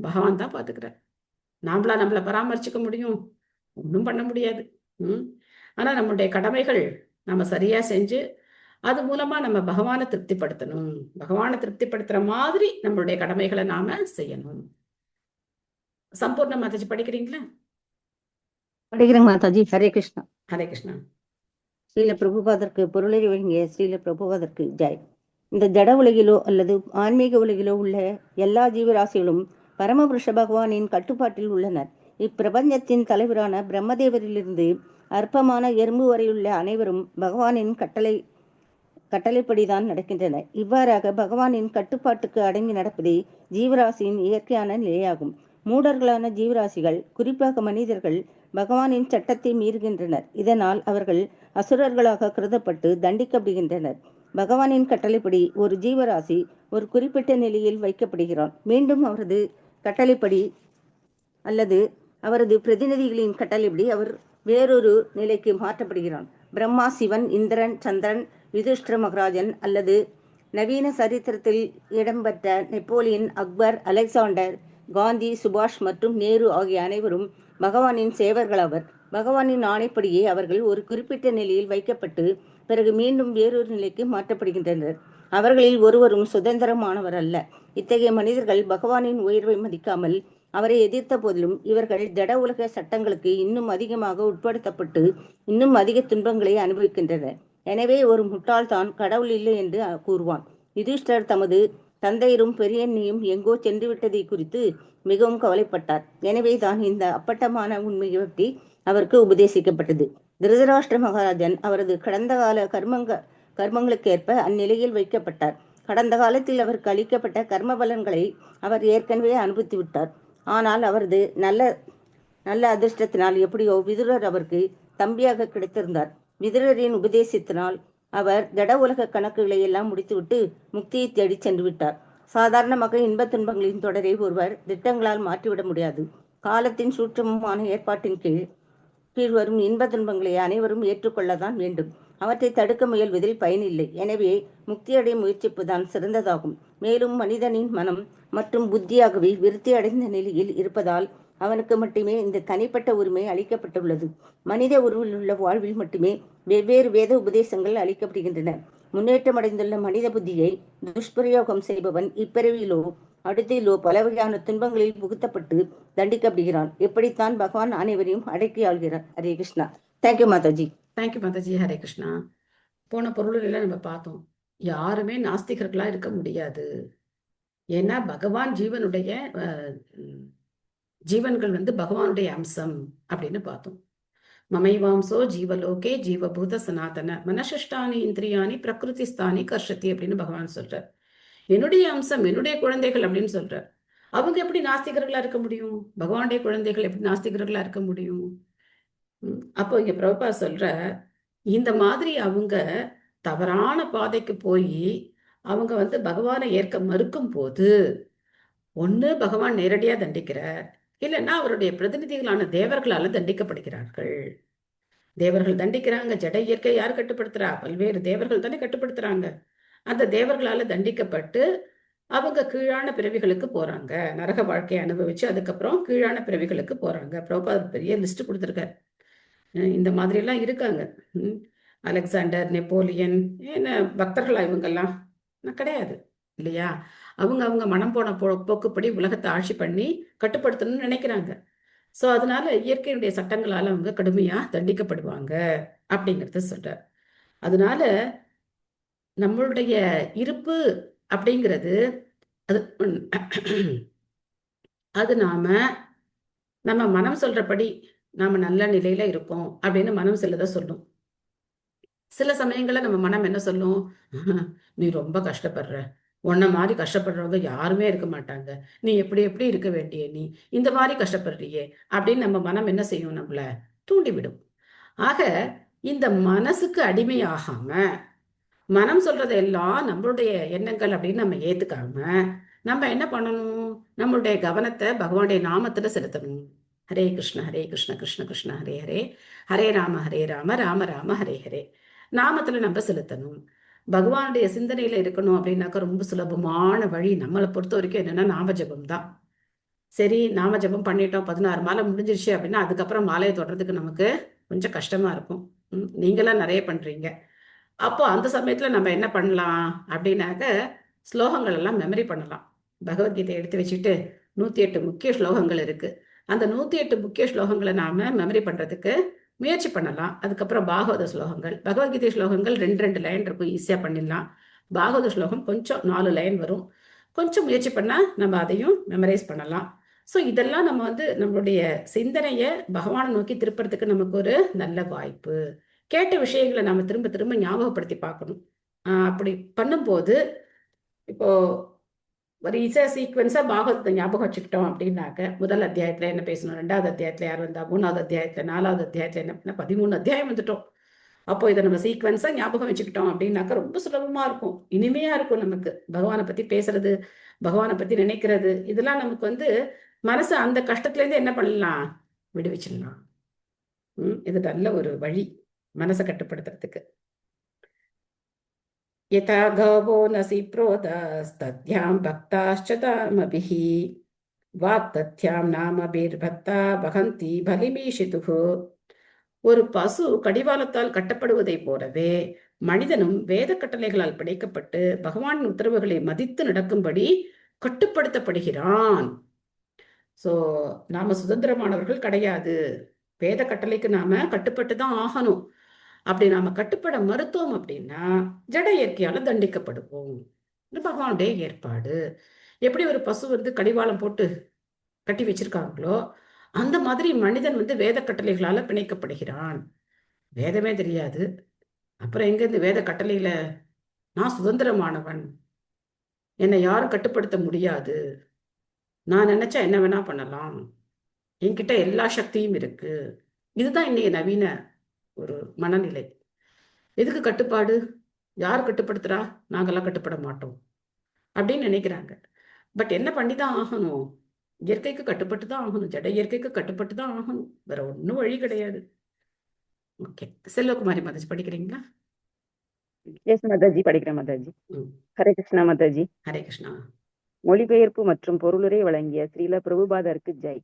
பகவான் தான் பாத்துக்கிறார். நாமளா நம்மளை பராமரிச்சுக்க முடியும், ஒன்றும் பண்ண முடியாது. ஆனா நம்மளுடைய கடமைகள் நம்ம சரியா செஞ்சு அது மூலமா நம்ம பகவானை திருப்திப்படுத்தணும். பகவானை திருப்திப்படுத்துற மாதிரி நம்மளுடைய கடமைகளை நாம செய்யணும். சம்பூர்ண மாதாஜி படிக்கிறீங்களா? படிக்கிறேங்க மாதாஜி. ஹரே கிருஷ்ணா. ஹரே கிருஷ்ணா. ஸ்ரீல பிரபுபாதற்கு பொருளறி வழங்கிய ஸ்ரீல பிரபுபாதற்கு ஜெய். இந்த ஜட உலகிலோ அல்லது ஆன்மீக உலகிலோ உள்ள எல்லா ஜீவராசிகளும் பரமபுருஷ பகவானின் கட்டுப்பாட்டில் உள்ளனர். இப்பிரபஞ்சத்தின் தலைவரான பிரம்மதேவரிலிருந்து அற்பமான எறும்பு வரையுள்ள அனைவரும் பகவானின் கட்டளைப்படிதான் நடக்கின்றனர். இவ்வாறாக பகவானின் கட்டுப்பாட்டுக்கு அடங்கி நடப்பதே ஜீவராசியின் இயற்கையான நிலையாகும். மூடர்களான ஜீவராசிகள், குறிப்பாக மனிதர்கள், பகவானின் சட்டத்தை மீறுகின்றனர். இதனால் அவர்கள் அசுரர்களாக கருதப்பட்டு தண்டிக்கப்படுகின்றனர். பகவானின் கட்டளைப்படி ஒரு ஜீவராசி ஒரு குறிப்பிட்ட நிலையில் வைக்கப்படுகிறான். மீண்டும் அவரது கட்டளைப்படி அல்லது அவரது பிரதிநிதிகளின் கட்டளைப்படி அவர் வேறொரு நிலைக்கு மாற்றப்படுகிறான். பிரம்மா, சிவன், இந்திரன், சந்திரன், யுதிஷ்டிர மகாராஜன் அல்லது நவீன சரித்திரத்தில் இடம்பெற்ற நெப்போலியன், அக்பர், அலெக்சாண்டர், காந்தி, சுபாஷ் மற்றும் நேரு ஆகிய அனைவரும் பகவானின் சேவர்களாவர். பகவானின் ஆணைப்படியே அவர்கள் ஒரு குறிப்பிட்ட நிலையில் வைக்கப்பட்டு பிறகு மீண்டும் வேறொரு நிலைக்கு மாற்றப்படுகின்றனர். அவர்களில் ஒருவரும் சுதந்திரமானவர் அல்ல. இத்தகைய மனிதர்கள் பகவானின் உயர்வை மதிக்காமல் அவரை எதிர்த்த போதிலும் இவர்கள் ஜட உலக சட்டங்களுக்கு இன்னும் அதிகமாக உட்படுத்தப்பட்டு இன்னும் அதிக துன்பங்களை அனுபவிக்கின்றனர். எனவே ஒரு முட்டாள்தான் கடவுள் இல்லை என்று கூறுவான். யுதிஷ்டர் தமது தந்தையரும் பெரியண்ணையும் எங்கோ சென்று விட்டதை குறித்து மிகவும் கவலைப்பட்டார். எனவே தான் இந்த அப்பட்டமான உண்மையை பற்றி அவருக்கு உபதேசிக்கப்பட்டது. திருதராஷ்டிர மகாராஜன் அவரது கடந்த கால கர்மங்களுக்கேற்ப அந்நிலையில் வைக்கப்பட்டார். கடந்த காலத்தில் அவருக்கு அளிக்கப்பட்ட கர்ம பலன்களை அவர் ஏற்கனவே அனுபவித்து விட்டார். ஆனால் அவரது நல்ல அதிர்ஷ்டத்தினால் எப்படியோ விதுரர் அவருக்கு தம்பியாக கிடைத்திருந்தார். விதுரரின் உபதேசத்தினால் அவர் ஜட உலக கணக்குகளை எல்லாம் முடித்துவிட்டு முக்தியை தேடி சென்று விட்டார். சாதாரணமாக இன்பத் துன்பங்களின் தொடரை ஒருவர் திட்டங்களால் மாற்றிவிட முடியாது. காலத்தின் சூட்சமமான ஏற்பாட்டின் கீழ் வரும் இன்ப துன்பங்களை அனைவரும் ஏற்றுக்கொள்ளத்தான் வேண்டும். அவற்றை தடுக்க முயல்வதில் பயனில்லை. எனவே முக்தியடைய முயற்சிப்புதான் சிறந்ததாகும். மேலும் மனிதனின் மனம் மற்றும் புத்தியாகவே விருத்தி அடைந்த நிலையில் இருப்பதால் அவனுக்கு மட்டுமே இந்த தனிப்பட்ட உரிமை அளிக்கப்பட்டுள்ளது. மனித உருவில் உள்ள வாழ்வில் மட்டுமே வெவ்வேறு வேத உபதேசங்கள் அளிக்கப்படுகின்றன. முன்னேற்றம் அடைந்துள்ள மனித புத்தியை துஷ்பிரயோகம் செய்பவன் இப்பிறவியிலோ அடுத்திலோ பல வகையான துன்பங்களில் புகுத்தப்பட்டு தண்டிக்கப்படுகிறான். எப்படித்தான் பகவான் அனைவரையும் அடக்கி ஆள்கிறார். ஹரே கிருஷ்ணா. தேங்க்யூ மாதாஜி. தேங்க்யூ மாதாஜி. ஹரே கிருஷ்ணா. போன பொருளில் நம்ம பார்த்தோம், யாருமே நாஸ்திகர்களா இருக்க முடியாது. ஏன்னா பகவான் ஜீவன்கள் வந்து பகவானுடைய அம்சம் அப்படின்னு பார்த்தோம். மமைவாம்சோ ஜீவலோகே ஜீவபூத சனாதன மனசிஷ்டானி இந்திரியானி பிரகிருதி ஸ்தானி கர்ஷத்தி அப்படின்னு பகவான் சொல்றார். என்னுடைய அம்சம், என்னுடைய குழந்தைகள் அப்படின்னு சொல்றார். அவங்க எப்படி நாஸ்திகர்களா இருக்க முடியும்? பகவானுடைய குழந்தைகள் எப்படி நாஸ்திகர்களா இருக்க முடியும்? அப்போ இங்க பிரபுபா சொல்ற, இந்த மாதிரி அவங்க தவறான பாதைக்கு போய் அவங்க வந்து பகவானை ஏற்க மறுக்கும் போது, ஒண்ணு பகவான் நேரடியா தண்டிக்கிறார், இல்லைன்னா அவருடைய பிரதிநிதிகளான தேவர்களால தண்டிக்கப்படுகிறார்கள். தேவர்கள் தண்டிக்கிறாங்க. ஜட இயற்கை யார் கட்டுப்படுத்துறா? பல்வேறு தேவர்கள் தானே கட்டுப்படுத்துறாங்க. அந்த தேவர்களால தண்டிக்கப்பட்டு அவங்க கீழான பிறவிகளுக்கு போறாங்க. நரக வாழ்க்கையை அனுபவிச்சு அதுக்கப்புறம் கீழான பிறவிகளுக்கு போறாங்க. பிரபுபாத் பெரிய லிஸ்ட் கொடுத்துருக்காரு. இந்த மாதிரி எல்லாம் இருக்காங்க. அலெக்சாண்டர், நெப்போலியன், என்ன பக்தர்களா இவங்கெல்லாம்? கிடையாது இல்லையா? அவங்க அவங்க மனம் போன போக்குப்படி உலகத்தை ஆட்சி பண்ணி கட்டுப்படுத்தணும்னு நினைக்கிறாங்க. ஸோ அதனால இயற்கையுடைய சட்டங்களால அவங்க கடுமையா தண்டிக்கப்படுவாங்க அப்படிங்கிறத சொல்றார். அதனால நம்மளுடைய இருப்பு அப்படிங்கிறது அது அது நம்ம மனம் சொல்றபடி நாம நல்ல நிலையில இருப்போம் அப்படின்னு மனம் செல்லத சொல்லும். சில சமயங்கள்ல நம்ம மனம் என்ன சொல்லும்? நீ ரொம்ப கஷ்டப்படுற, உன்ன மாதிரி கஷ்டப்படுறவங்க யாருமே இருக்க மாட்டாங்க, நீ எப்படி எப்படி இருக்க வேண்டிய, நீ இந்த மாதிரி கஷ்டப்படுறியே அப்படின்னு நம்ம மனம் என்ன செய்யும்? நம்மள தூண்டிவிடும். ஆக இந்த மனசுக்கு அடிமையாகாம மனம் சொல்றதெல்லாம் நம்மளுடைய எண்ணங்கள் அப்படின்னு நம்ம ஏத்துக்காம நம்ம என்ன பண்ணணும்? நம்மளுடைய கவனத்தை பகவானுடைய நாமத்துல செலுத்தணும். ஹரே கிருஷ்ண கிருஷ்ண கிருஷ்ண ஹரே ஹரே, ஹரே ராம ராம ராம ஹரே ஹரே. நாமத்துல நம்ம செலுத்தணும். பகவானுடைய சிந்தனையில இருக்கணும் அப்படின்னாக்கா ரொம்ப சுலபமான வழி நம்மளை பொறுத்த வரைக்கும் என்னன்னா நாம ஜபம் தான். சரி, நாம ஜபம் பண்ணிட்டோம், 16 மாலை முடிஞ்சிருச்சு அப்படின்னா அதுக்கப்புறம் மாலையை தொடர்றதுக்கு நமக்கு கொஞ்சம் கஷ்டமா இருக்கும். நீங்களாம் நிறைய பண்றீங்க. அப்போ அந்த சமயத்துல நம்ம என்ன பண்ணலாம் அப்படின்னாக்க ஸ்லோகங்கள் எல்லாம் மெமரி பண்ணலாம். பகவத்கீதை எடுத்து வச்சுட்டு 108 முக்கிய ஸ்லோகங்கள் இருக்கு. அந்த 108 முக்கிய ஸ்லோகங்களை நாம மெமரி பண்றதுக்கு முயற்சி பண்ணலாம். அதுக்கப்புறம் பாகவத ஸ்லோகங்கள், பகவத்கீதை ஸ்லோகங்கள் 2 லைன் இருக்கும், ஈஸியா பண்ணிடலாம். பாகவத ஸ்லோகம் கொஞ்சம் 4 லைன் வரும், கொஞ்சம் முயற்சி பண்ணா நம்ம அதையும் மெமரைஸ் பண்ணலாம். ஸோ இதெல்லாம் நம்ம வந்து நம்மளுடைய சிந்தனையை பகவானை நோக்கி திருப்பறதுக்கு நமக்கு ஒரு நல்ல வாய்ப்பு. கேட்ட விஷயங்களை நாம திரும்ப திரும்ப ஞாபகப்படுத்தி பார்க்கணும். அப்படி பண்ணும்போது இப்போ ஒரு ஈஸியா சீக்வன்ஸா பாகவதத்தை ஞாபகம் வச்சுக்கிட்டோம் அப்படின்னாக்க, முதல் அத்தியாயத்துல என்ன பேசணும், 2வது அத்தியாயத்துல யார் வந்தா, 3வது அத்தியாயத்துல, 4வது அத்தியாயத்துல என்ன 13 அத்தியாயம் வந்துட்டோம். அப்போ இதை நம்ம சீக்வன்ஸா ஞாபகம் வச்சுக்கிட்டோம் அப்படின்னாக்க ரொம்ப சுலபமா இருக்கும், இனிமையா இருக்கும். நமக்கு பகவானை பத்தி பேசுறது, பகவானை பத்தி நினைக்கிறது, இதெல்லாம் நமக்கு வந்து மனசு அந்த கஷ்டத்துல இருந்து என்ன பண்ணலாம், விடுவிச்சிடலாம். இது நல்ல ஒரு வழி மனசை கட்டுப்படுத்துறதுக்கு. யதா கவோ நசி ப்ரோதஸ்தத்யாம் பக்தாश्च தாமபிஹ வாக்தத்யாம் நாமபிர்பக்தா வஹந்தி பலிமீஷிதுஹு. ஒரு பசு கடிவாளத்தால் கட்டப்படுவதை போலவே மனிதனும் வேத கட்டளைகளால் படைக்கப்பட்டு பகவானின் உத்தரவுகளை மதித்து நடக்கும்படி கட்டுப்படுத்தப்படுகிறான். சோ நாம சுதந்திரமானவர்கள் கிடையாது. வேத கட்டளைக்கு நாம கட்டுப்பட்டு தான் ஆகணும். அப்படி நாம கட்டுப்பட மறுத்தோம் அப்படின்னா ஜட இயற்கையால தண்டிக்கப்படுவோம். இது பகவானுடைய ஏற்பாடு. எப்படி ஒரு பசு வந்து கடிவாளம் போட்டு கட்டி வச்சிருக்காங்களோ அந்த மாதிரி மனிதன் வந்து வேத கட்டளைகளால பிணைக்கப்படுகிறான். வேதமே தெரியாது, அப்புறம் எங்க இருந்து வேத கட்டளையில நான் சுதந்திரமானவன், என்னை யாரும் கட்டுப்படுத்த முடியாது, நான் நினைச்சா என்ன வேணா பண்ணலாம், என்கிட்ட எல்லா சக்தியும் இருக்கு. இதுதான் இன்னைக்கு நவீன ஒரு மனநிலை. எதுக்கு கட்டுப்பாடு? யார் கட்டுப்படுத்துறா? நாங்கெல்லாம் கட்டுப்பட மாட்டோம் அப்படின்னு நினைக்கிறாங்க. பட் என்ன பண்ணிதான் ஆகணும்? இயற்கைக்கு கட்டுப்பட்டு தான் ஆகணும், ஜட இயற்கைக்கு கட்டுப்பட்டு தான் ஆகணும், வேற ஒன்றும் வழி கிடையாது. ஓகே, செல்வகுமாரி மாதாஜி படிக்கிறீங்களா? எஸ் மாதாஜி, படிக்கிறேன் மாதாஜி. ஹரே கிருஷ்ணா மாதாஜி. ஹரே கிருஷ்ணா. மொழிபெயர்ப்பு மற்றும் பொருளுரை வழங்கிய ஸ்ரீல பிரபுபாதருக்கு ஜெய்.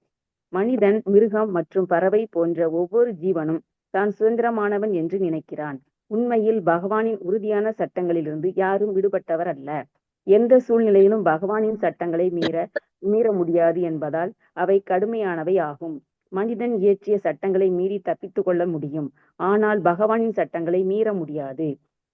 மனிதன், மிருகம் மற்றும் பறவை போன்ற ஒவ்வொரு ஜீவனும் தான் சுதந்திரமானவன் என்று நினைக்கிறான். உண்மையில் பகவானின் உறுதியான சட்டங்களிலிருந்து யாரும் விடுபட்டவர் அல்ல. எந்த சூழ்நிலையிலும் பகவானின் சட்டங்களை மீற முடியாது என்பதால் அவை கடுமையானவை ஆகும். மனிதன் இயற்றிய சட்டங்களை மீறி தப்பித்து கொள்ள முடியும், ஆனால் பகவானின் சட்டங்களை மீற முடியாது.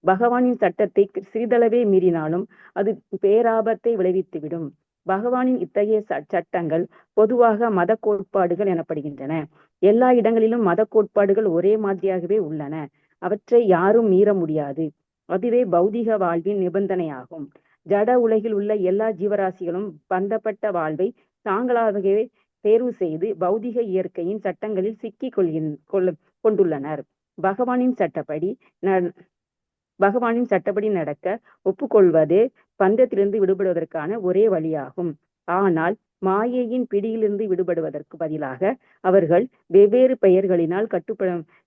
பகவானின் சட்டத்தை சிறிதளவே மீறினாலும் அது பேராபத்தை விளைவித்துவிடும். பகவானின் இத்தகைய சட்டங்கள் பொதுவாக மத கோட்பாடுகள் எனப்படுகின்றன. எல்லா இடங்களிலும் மத கோட்பாடுகள் ஒரே மாதிரியாகவே உள்ளன. அவற்றை யாரும் மீற முடியாது. அதுவே பௌதிக வாழ்வின் நிபந்தனையாகும். ஜட உலகில் உள்ள எல்லா ஜீவராசிகளும் பந்தப்பட்ட வாழ்வை தாங்களாகவே தேர்வு செய்து பௌதிக இயற்கையின் சட்டங்களில் சிக்கிக் கொண்டுள்ளனர். பகவானின் சட்டப்படி நடக்க ஒப்புக்கொள்வதே பந்தத்திலிருந்து விடுபடுவதற்கான ஒரே வழியாகும். ஆனால் மாயையின் பிடியிலிருந்து விடுபடுவதற்கு பதிலாக அவர்கள் வெவ்வேறு பெயர்களினால்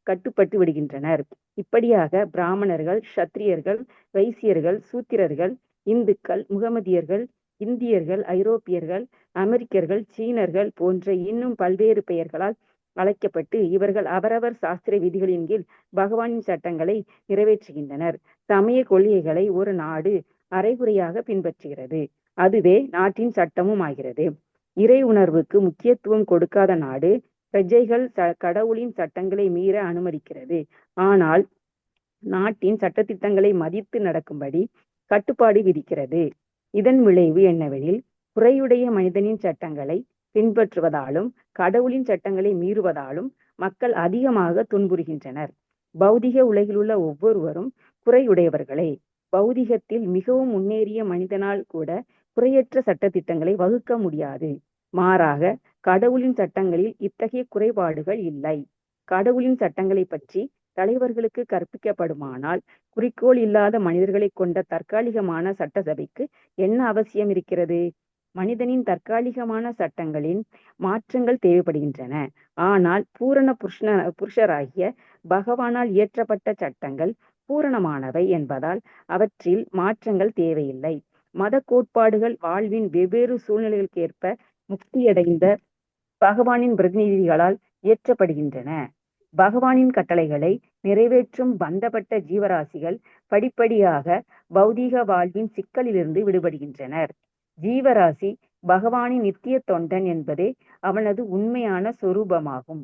கட்டுப்பட்டு விடுகின்றனர். இப்படியாக பிராமணர்கள், சத்திரியர்கள், வைசியர்கள், சூத்திரர்கள், இந்துக்கள், முகமதியர்கள், இந்தியர்கள், ஐரோப்பியர்கள், அமெரிக்கர்கள், சீனர்கள் போன்ற இன்னும் பல்வேறு பெயர்களால் அழைக்கப்பட்டு இவர்கள் அவரவர் சாஸ்திர விதிகளின் கீழ் பகவானின் சட்டங்களை நிறைவேற்றுகின்றனர். சமய கொள்கைகளை ஒரு நாடு அரைகுறையாக பின்பற்றுகிறது. அதுவே நாட்டின் சட்டமும் ஆகிறது. இறை உணர்வுக்கு முக்கியத்துவம் கொடுக்காத நாடு பிரஜைகள் கடவுளின் சட்டங்களை மீற அனுமதிக்கிறது. ஆனால் நாட்டின் சட்டத்திட்டங்களை மதித்து நடக்கும்படி கட்டுப்பாடு விதிக்கிறது. இதன் விளைவு என்னவெனில், குறையுடைய மனிதனின் சட்டங்களை பின்பற்றுவதாலும் கடவுளின் சட்டங்களை மீறுவதாலும் மக்கள் அதிகமாக துன்புறுகின்றனர். பௌதிக உலகில் உள்ள ஒவ்வொருவரும் குறையுடையவர்களே. பௌதிகத்தில் மிகவும் முன்னேறிய மனிதனால் கூட குறையற்ற சட்டத்திட்டங்களை வகுக்க முடியாது. மாறாக கடவுளின் சட்டங்களில் இத்தகைய குறைபாடுகள் இல்லை. கடவுளின் சட்டங்களை பற்றி தலைவர்களுக்கு கற்பிக்கப்படுமானால் குறிக்கோள் இல்லாத மனிதர்களை கொண்ட தற்காலிகமான சட்டசபைக்கு என்ன அவசியம் இருக்கிறது? மனிதனின் தற்காலிகமான சட்டங்களின் மாற்றங்கள் தேவைப்படுகின்றன. ஆனால் பூரண புருஷராகிய பகவானால் இயற்றப்பட்ட சட்டங்கள் பூரணமானவை என்பதால் அவற்றில் மாற்றங்கள் தேவையில்லை. மத கோட்பாடுகள் வாழ்வின் வெவ்வேறு சூழ்நிலைகளுக்கேற்ப முக்தியடைந்த பகவானின் பிரதிநிதிகளால் இயற்றப்படுகின்றன. பகவானின் கட்டளைகளை நிறைவேற்றும் பந்தப்பட்ட ஜீவராசிகள் படிப்படியாக பௌதீக வாழ்வின் சிக்கலிலிருந்து விடுபடுகின்றனர். ஜீவராசி பகவானின் நித்திய தொண்டன் என்பதே அவனது உண்மையான சொரூபமாகும்.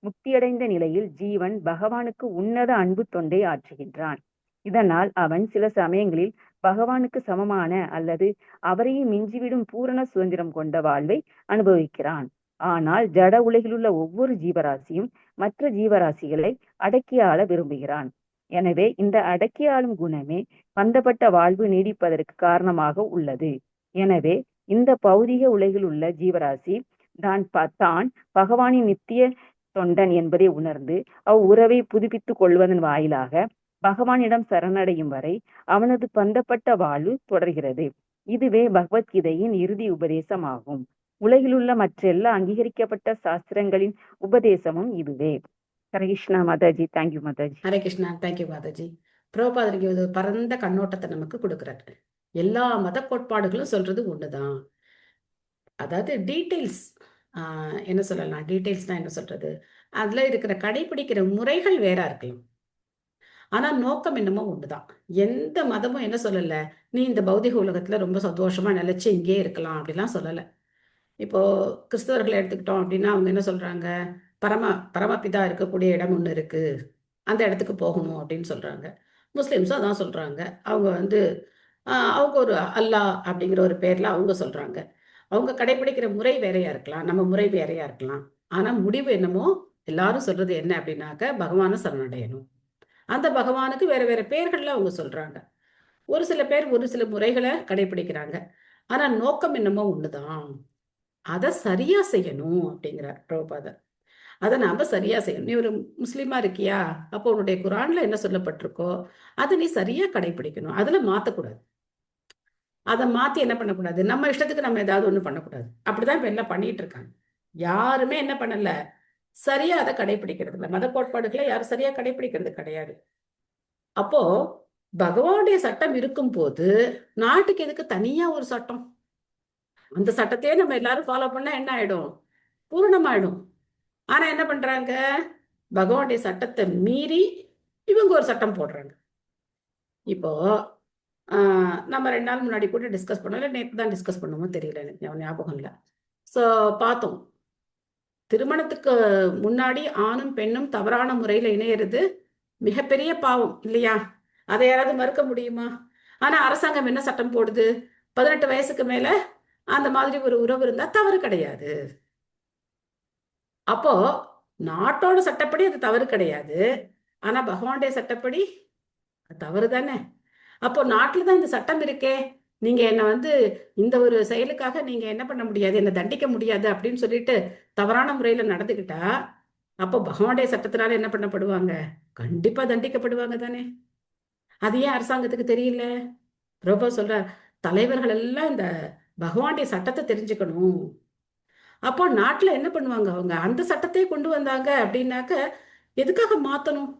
முக்தியடைந்த நிலையில் ஜீவன் பகவானுக்கு உன்னத அன்பு தொண்டை ஆற்றுகின்றான். இதனால் அவன் சில சமயங்களில் பகவானுக்கு சமமான அல்லது அவரையும் மிஞ்சிவிடும் பூரண சுதந்திரம் கொண்ட வாழ்வை அனுபவிக்கிறான். ஆனால் ஜட உலகில் உள்ள ஒவ்வொரு ஜீவராசியும் மற்ற ஜீவராசிகளை அடக்கி ஆள விரும்புகிறான். எனவே இந்த அடக்கி ஆளும் குணமே பந்தப்பட்ட வாழ்வு நீடிப்பதற்கு காரணமாக உள்ளது. எனவே இந்த பௌதிக உலகில் உள்ள ஜீவராசி தான் பகவானின் நித்திய தொண்டன் என்பதை உணர்ந்து அவ்வுறவை புதுப்பித்துக் கொள்வதன் வாயிலாக பகவானிடம் சரணடையும் வரை அவனது பந்தப்பட்ட வாழ்வு தொடர்கிறது. இதுவே பகவத்கீதையின் இறுதி உபதேசமாகும். உலகிலுள்ள மற்றெல்லா அங்கீகரிக்கப்பட்ட சாஸ்திரங்களின் உபதேசமும் இதுவே. ஹரே கிருஷ்ணா மாதாஜி. தேங்க்யூ மாதாஜி. ஹரே கிருஷ்ணா. தேங்க்யூ மாதாஜி. பிரபுபாதர் ஒரு பரந்த கண்ணோட்டத்தை நமக்கு கொடுக்குறாரு. எல்லா மத கோட்பாடுகளும் சொல்றது ஒண்ணுதான். அதாவது டீட்டெயில்ஸ் என்ன சொல்லலாம், டீட்டெயில்ஸ்னா என்ன சொல்றது, அதுல இருக்கிற கடைபிடிக்கிற முறைகள் வேற இருக்கலாம். ஆனா நோக்கம் என்னமோ ஒண்ணுதான். எந்த மதமும் என்ன சொல்லல, நீ இந்த பௌதிக உலகத்துல ரொம்ப சந்தோஷமா நிலைச்சு இங்கே இருக்கலாம் அப்படிலாம் சொல்லல. இப்போ கிறிஸ்தவர்களை எடுத்துக்கிட்டோம் அப்படின்னா அவங்க என்ன சொல்றாங்க, பரமபிதா இருக்கக்கூடிய இடம் ஒண்ணு இருக்கு, அந்த இடத்துக்கு போகணும் அப்படின்னு சொல்றாங்க. முஸ்லிம்ஸும் அதான் சொல்றாங்க. அவங்க அவங்க ஒரு அல்லாஹ் அப்படிங்கிற ஒரு பேர்ல அவங்க சொல்றாங்க. அவங்க கடைபிடிக்கிற முறை வேறையா இருக்கலாம், நம்ம முறை வேறையா இருக்கலாம். ஆனா முடிவு என்னமோ எல்லாரும் சொல்றது என்ன அப்படின்னாக்க பகவானை சரணடையணும். அந்த பகவானுக்கு வேற வேற பேர்கள்ல அவங்க சொல்றாங்க. ஒரு சில பேர் ஒரு சில முறைகளை கடைபிடிக்கிறாங்க. ஆனா நோக்கம் என்னமோ ஒண்ணுதான். அதை சரியா செய்யணும் அப்படிங்கிறார் பிரபுபாதர். அதை நாம சரியா செய்யணும். நீ ஒரு முஸ்லீமா இருக்கியா, அப்போ உன்னுடைய குரான்ல என்ன சொல்லப்பட்டிருக்கோ அதை நீ சரியா கடைபிடிக்கணும். அதுல மாத்தக்கூடாது. அதை மாத்தி என்ன பண்ணக்கூடாது, நம்ம இஷ்டத்துக்கு நம்ம ஏதாவது ஒண்ணு பண்ணக்கூடாது. அப்படிதான் இப்ப எல்லாம் பண்ணிட்டு இருக்காங்க. யாருமே என்ன பண்ணல, சரியா அதை கடைபிடிக்கிறது இல்லை. மத கோட்பாடுகளை யாரும் சரியா கடைபிடிக்கிறது கிடையாது. அப்போ பகவானுடைய சட்டம் இருக்கும் போது நாட்டுக்கு எதுக்கு தனியா ஒரு சட்டம்? அந்த சட்டத்தையே நம்ம எல்லாரும் ஃபாலோ பண்ணா என்ன ஆயிடும், பூரணமாயிடும். ஆனா என்ன பண்றாங்க, பகவானுடைய சட்டத்தை மீறி இவங்க ஒரு சட்டம் போடுறாங்க. இப்போ நம்ம 2 நாள் முன்னாடி கூட டிஸ்கஸ் பண்ணோம், இல்லை நேற்று தான் டிஸ்கஸ் பண்ணுமோ தெரியல, எனக்கு ஞாபகம் இல்லை. ஸோ பார்த்தோம், திருமணத்துக்கு முன்னாடி ஆணும் பெண்ணும் தவறான முறையில் இணையிறது மிகப்பெரிய பாவம் இல்லையா? அதை யாராவது மறுக்க முடியுமா? ஆனா அரசாங்கம் என்ன சட்டம் போடுது, 18 வயசுக்கு மேல அந்த மாதிரி ஒரு உறவு இருந்தா தவறு கிடையாது. அப்போ நாட்டோட சட்டப்படி அது தவறு கிடையாது. ஆனா பகவானுடைய சட்டப்படி தவறு தானே. அப்போ நாட்டுல தான் இந்த சட்டம் இருக்கே, நீங்க என்ன வந்து இந்த ஒரு செயலுக்காக நீங்க என்ன பண்ண முடியாது, என்ன தண்டிக்க முடியாது அப்படின்னு சொல்லிட்டு தவறான முறையில நடந்துக்கிட்டா, அப்போ பகவானுடைய சட்டத்தினால என்ன பண்ணப்படுவாங்க? கண்டிப்பா தண்டிக்கப்படுவாங்க தானே. அது ஏன் அரசாங்கத்துக்கு தெரியல? பிரபா சொல்றார், தலைவர்கள் எல்லாம் இந்த பகவானுடைய சட்டத்தை தெரிஞ்சுக்கணும். அப்போ நாட்டுல என்ன பண்ணுவாங்க அவங்க? அந்த சட்டத்தையே கொண்டு வந்தாங்க அப்படின்னாக்க எதுக்காக மாத்தணும்?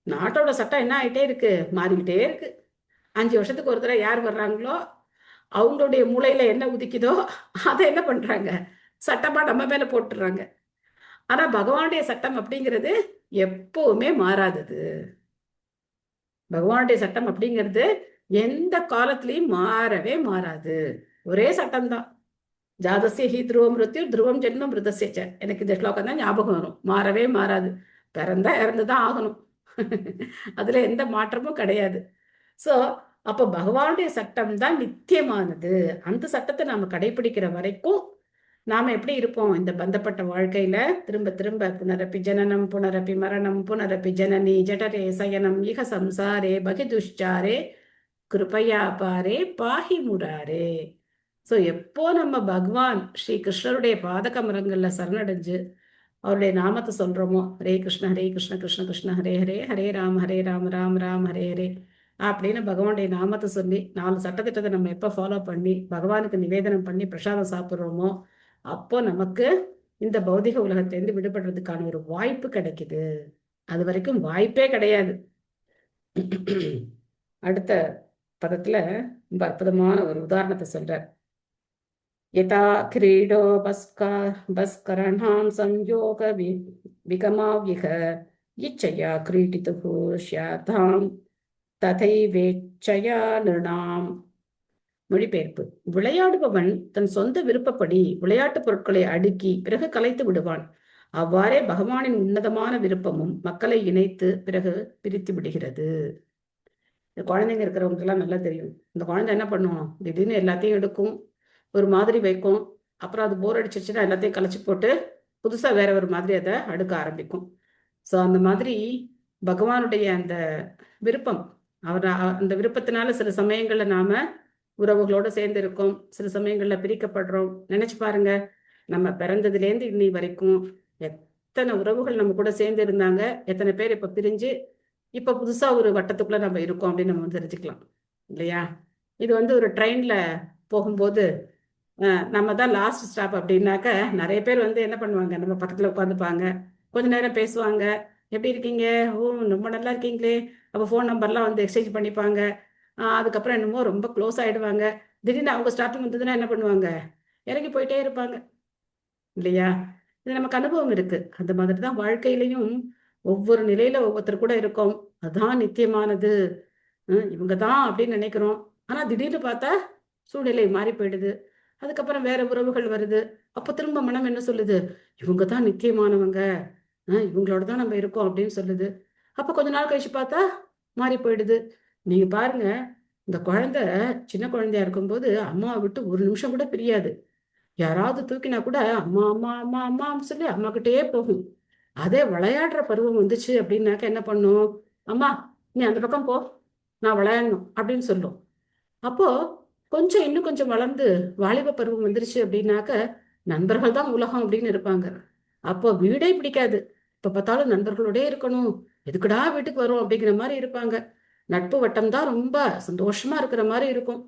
நாட்டோட சட்டம் என்ன ஆயிட்டே இருக்கு, மாறிக்கிட்டே இருக்கு. 5 வருஷத்துக்கு ஒரு தடவை யார் வர்றாங்களோ அவங்களுடைய மூளையில என்ன உதிக்குதோ அதை என்ன பண்றாங்க, சட்டமா நம்ம மேல போட்டுறாங்க. ஆனா பகவானுடைய சட்டம் அப்படிங்கிறது எப்பவுமே மாறாதது. பகவானுடைய சட்டம் அப்படிங்கிறது எந்த காலத்திலையும் மாறவே மாறாது. ஒரே சட்டம் தான். ஜாதஸ்ய ஹி துருவம் மிருத்யு துருவம் ஜென்மம் மிருதஸ்ய ச. எனக்கு இந்த ஸ்லோகம் தான் ஞாபகம் வரும். மாறவே மாறாது. பிறந்தா இறந்துதான் ஆகணும். அதுல எந்த மாற்றமும் கிடையாது. சோ அப்ப பகவானுடைய சட்டம் தான் நித்தியமானது. அந்த சட்டத்தை நாம கடைபிடிக்கிற வரைக்கும் நாம எப்படி இருப்போம்? இந்த பந்தப்பட்ட வாழ்க்கையில திரும்ப திரும்ப புனரப்பி ஜனனம் புனரப்பி மரணம் புனரப்பி ஜனனி ஜடரே சயனம் இக சம்சாரே பகிதுஷ்சாரே கிருபையா பாரே பாஹி முராரே. ஸோ எப்போ நம்ம பகவான் ஸ்ரீ கிருஷ்ணருடைய பாத கமலங்கள்ல சரணடைஞ்சு அவருடைய நாமத்தை சொல்றோமோ, ஹரே கிருஷ்ண கிருஷ்ண கிருஷ்ண ஹரே ஹரே ஹரே ராம் ராம் ராம் ஹரே ஹரே அப்படின்னு பகவானுடைய நாமத்தை சொல்லி 4 சட்டத்திட்டத்தை நம்ம எப்போ ஃபாலோ பண்ணி பகவானுக்கு நிவேதனம் பண்ணி பிரசாதம் சாப்பிட்றோமோ, அப்போ நமக்கு இந்த பௌதிக உலகத்திலேருந்து விடுபடுறதுக்கான ஒரு வாய்ப்பு கிடைக்குது. அது வரைக்கும் வாய்ப்பே கிடையாது. அடுத்த பதத்துல ரொம்ப அற்புதமான ஒரு உதாரணத்தை சொல்றார். யதா கிரீடோ பஸ்கரணாம் சம்யோக விகமாவிக இச்சையா கிரீடிதுஹு ஸ்யாதாம் ததைவேச்சயா நிருணாம். மொழிபெயர்ப்பு. விளையாடுபவன் தன் சொந்த விருப்பப்படி விளையாட்டு பொருட்களை அடுக்கி பிறகு கலைத்து விடுவான். அவ்வாறே பகவானின் உன்னதமான விருப்பமும் மக்களை இணைத்து பிறகு பிரித்து விடுகிறது. இந்த குழந்தைங்க இருக்கிறவங்களுக்கு எல்லாம் நல்லா தெரியும். இந்த குழந்தை என்ன பண்ணும், திடீர்னு எல்லாத்தையும் எடுக்கும், ஒரு மாதிரி வைக்கும், அப்புறம் அது போர் அடிச்சிருச்சுன்னா எல்லாத்தையும் கலைச்சு போட்டு புதுசா வேற ஒரு மாதிரி அதை அடுக்க ஆரம்பிக்கும். ஸோ அந்த மாதிரி பகவானுடைய அந்த விருப்பம், அவர் அந்த விருப்பத்தினால சில சமயங்கள்ல நாம உறவுகளோட சேர்ந்து இருக்கோம், சில சமயங்கள்ல பிரிக்கப்படுறோம். நினைச்சு பாருங்க, நம்ம பிறந்ததுலேருந்து இன்னி வரைக்கும் எத்தனை உறவுகள் நம்ம கூட சேர்ந்து இருந்தாங்க, எத்தனை பேர் இப்ப பிரிஞ்சு இப்ப புதுசா ஒரு வட்டத்துக்குள்ள நம்ம இருக்கோம் அப்படின்னு நம்ம தெரிஞ்சுக்கலாம் இல்லையா? இது ஒரு ட்ரெயின்ல போகும்போது நம்ம தான் லாஸ்ட் ஸ்டாப் அப்படின்னாக்க நிறைய பேர் என்ன பண்ணுவாங்க, நம்ம பக்கத்துல உட்காந்துப்பாங்க, கொஞ்ச நேரம் பேசுவாங்க, எப்படி இருக்கீங்க, ஓ ரொம்ப நல்லா இருக்கீங்களே, அப்போ ஃபோன் நம்பர்லாம் எக்ஸ்சேஞ்ச் பண்ணிப்பாங்க. அதுக்கப்புறம் என்னமோ ரொம்ப க்ளோஸ் ஆயிடுவாங்க. திடீர்னு அவங்க ஸ்டார்டிங் வந்ததுன்னா என்ன பண்ணுவாங்க, இறங்கி போயிட்டே இருப்பாங்க இல்லையா? இது நமக்கு அனுபவம் இருக்கு. அந்த மாதிரி தான் வாழ்க்கையிலையும் ஒவ்வொரு நிலையில ஒவ்வொருத்தர் கூட இருக்கோம். அதான் நித்தியமானது, இவங்க தான் அப்படின்னு நினைக்கிறோம். ஆனா திடீர்னு பார்த்தா சூழ்நிலை மாறி போயிடுது. அதுக்கப்புறம் வேற உறவுகள் வருது. அப்போ திரும்ப மனம் என்ன சொல்லுது, இவங்க தான் நித்தியமானவங்க, இவங்களோட தான் நம்ம இருக்கோம் அப்படின்னு சொல்லுது. அப்ப கொஞ்ச நாள் கழிச்சு பார்த்தா மாறி போயிடுது. நீங்க பாருங்க, இந்த குழந்தை சின்ன குழந்தையா இருக்கும்போது அம்மாவை விட்டு ஒரு நிமிஷம் கூட பிரியாது. யாராவது தூக்கினா கூட அம்மா அம்மா அம்மா அம்மான்னு சொல்லி அம்மா கிட்டே போகும். அதே விளையாடுற பருவம் வந்துச்சு அப்படின்னாக்க என்ன பண்ணும், அம்மா நீ அந்த பக்கம் போ, நான் விளையாடணும் அப்படின்னு சொல்லும். அப்போ கொஞ்சம் இன்னும் கொஞ்சம் வளர்ந்து வாலிப பருவம் வந்துருச்சு அப்படின்னாக்க நண்பர்கள் தான் உலகம் அப்படின்னு இருப்பாங்க. அப்போ வீடே பிடிக்காது, இப்ப பார்த்தாலும் நண்பர்களோடே இருக்கணும், எதுக்குடா வீட்டுக்கு வரும் அப்படிங்கிற மாதிரி இருப்பாங்க. நட்பு வட்டம் தான் ரொம்ப சந்தோஷமா இருக்கிற மாதிரி இருக்கும்.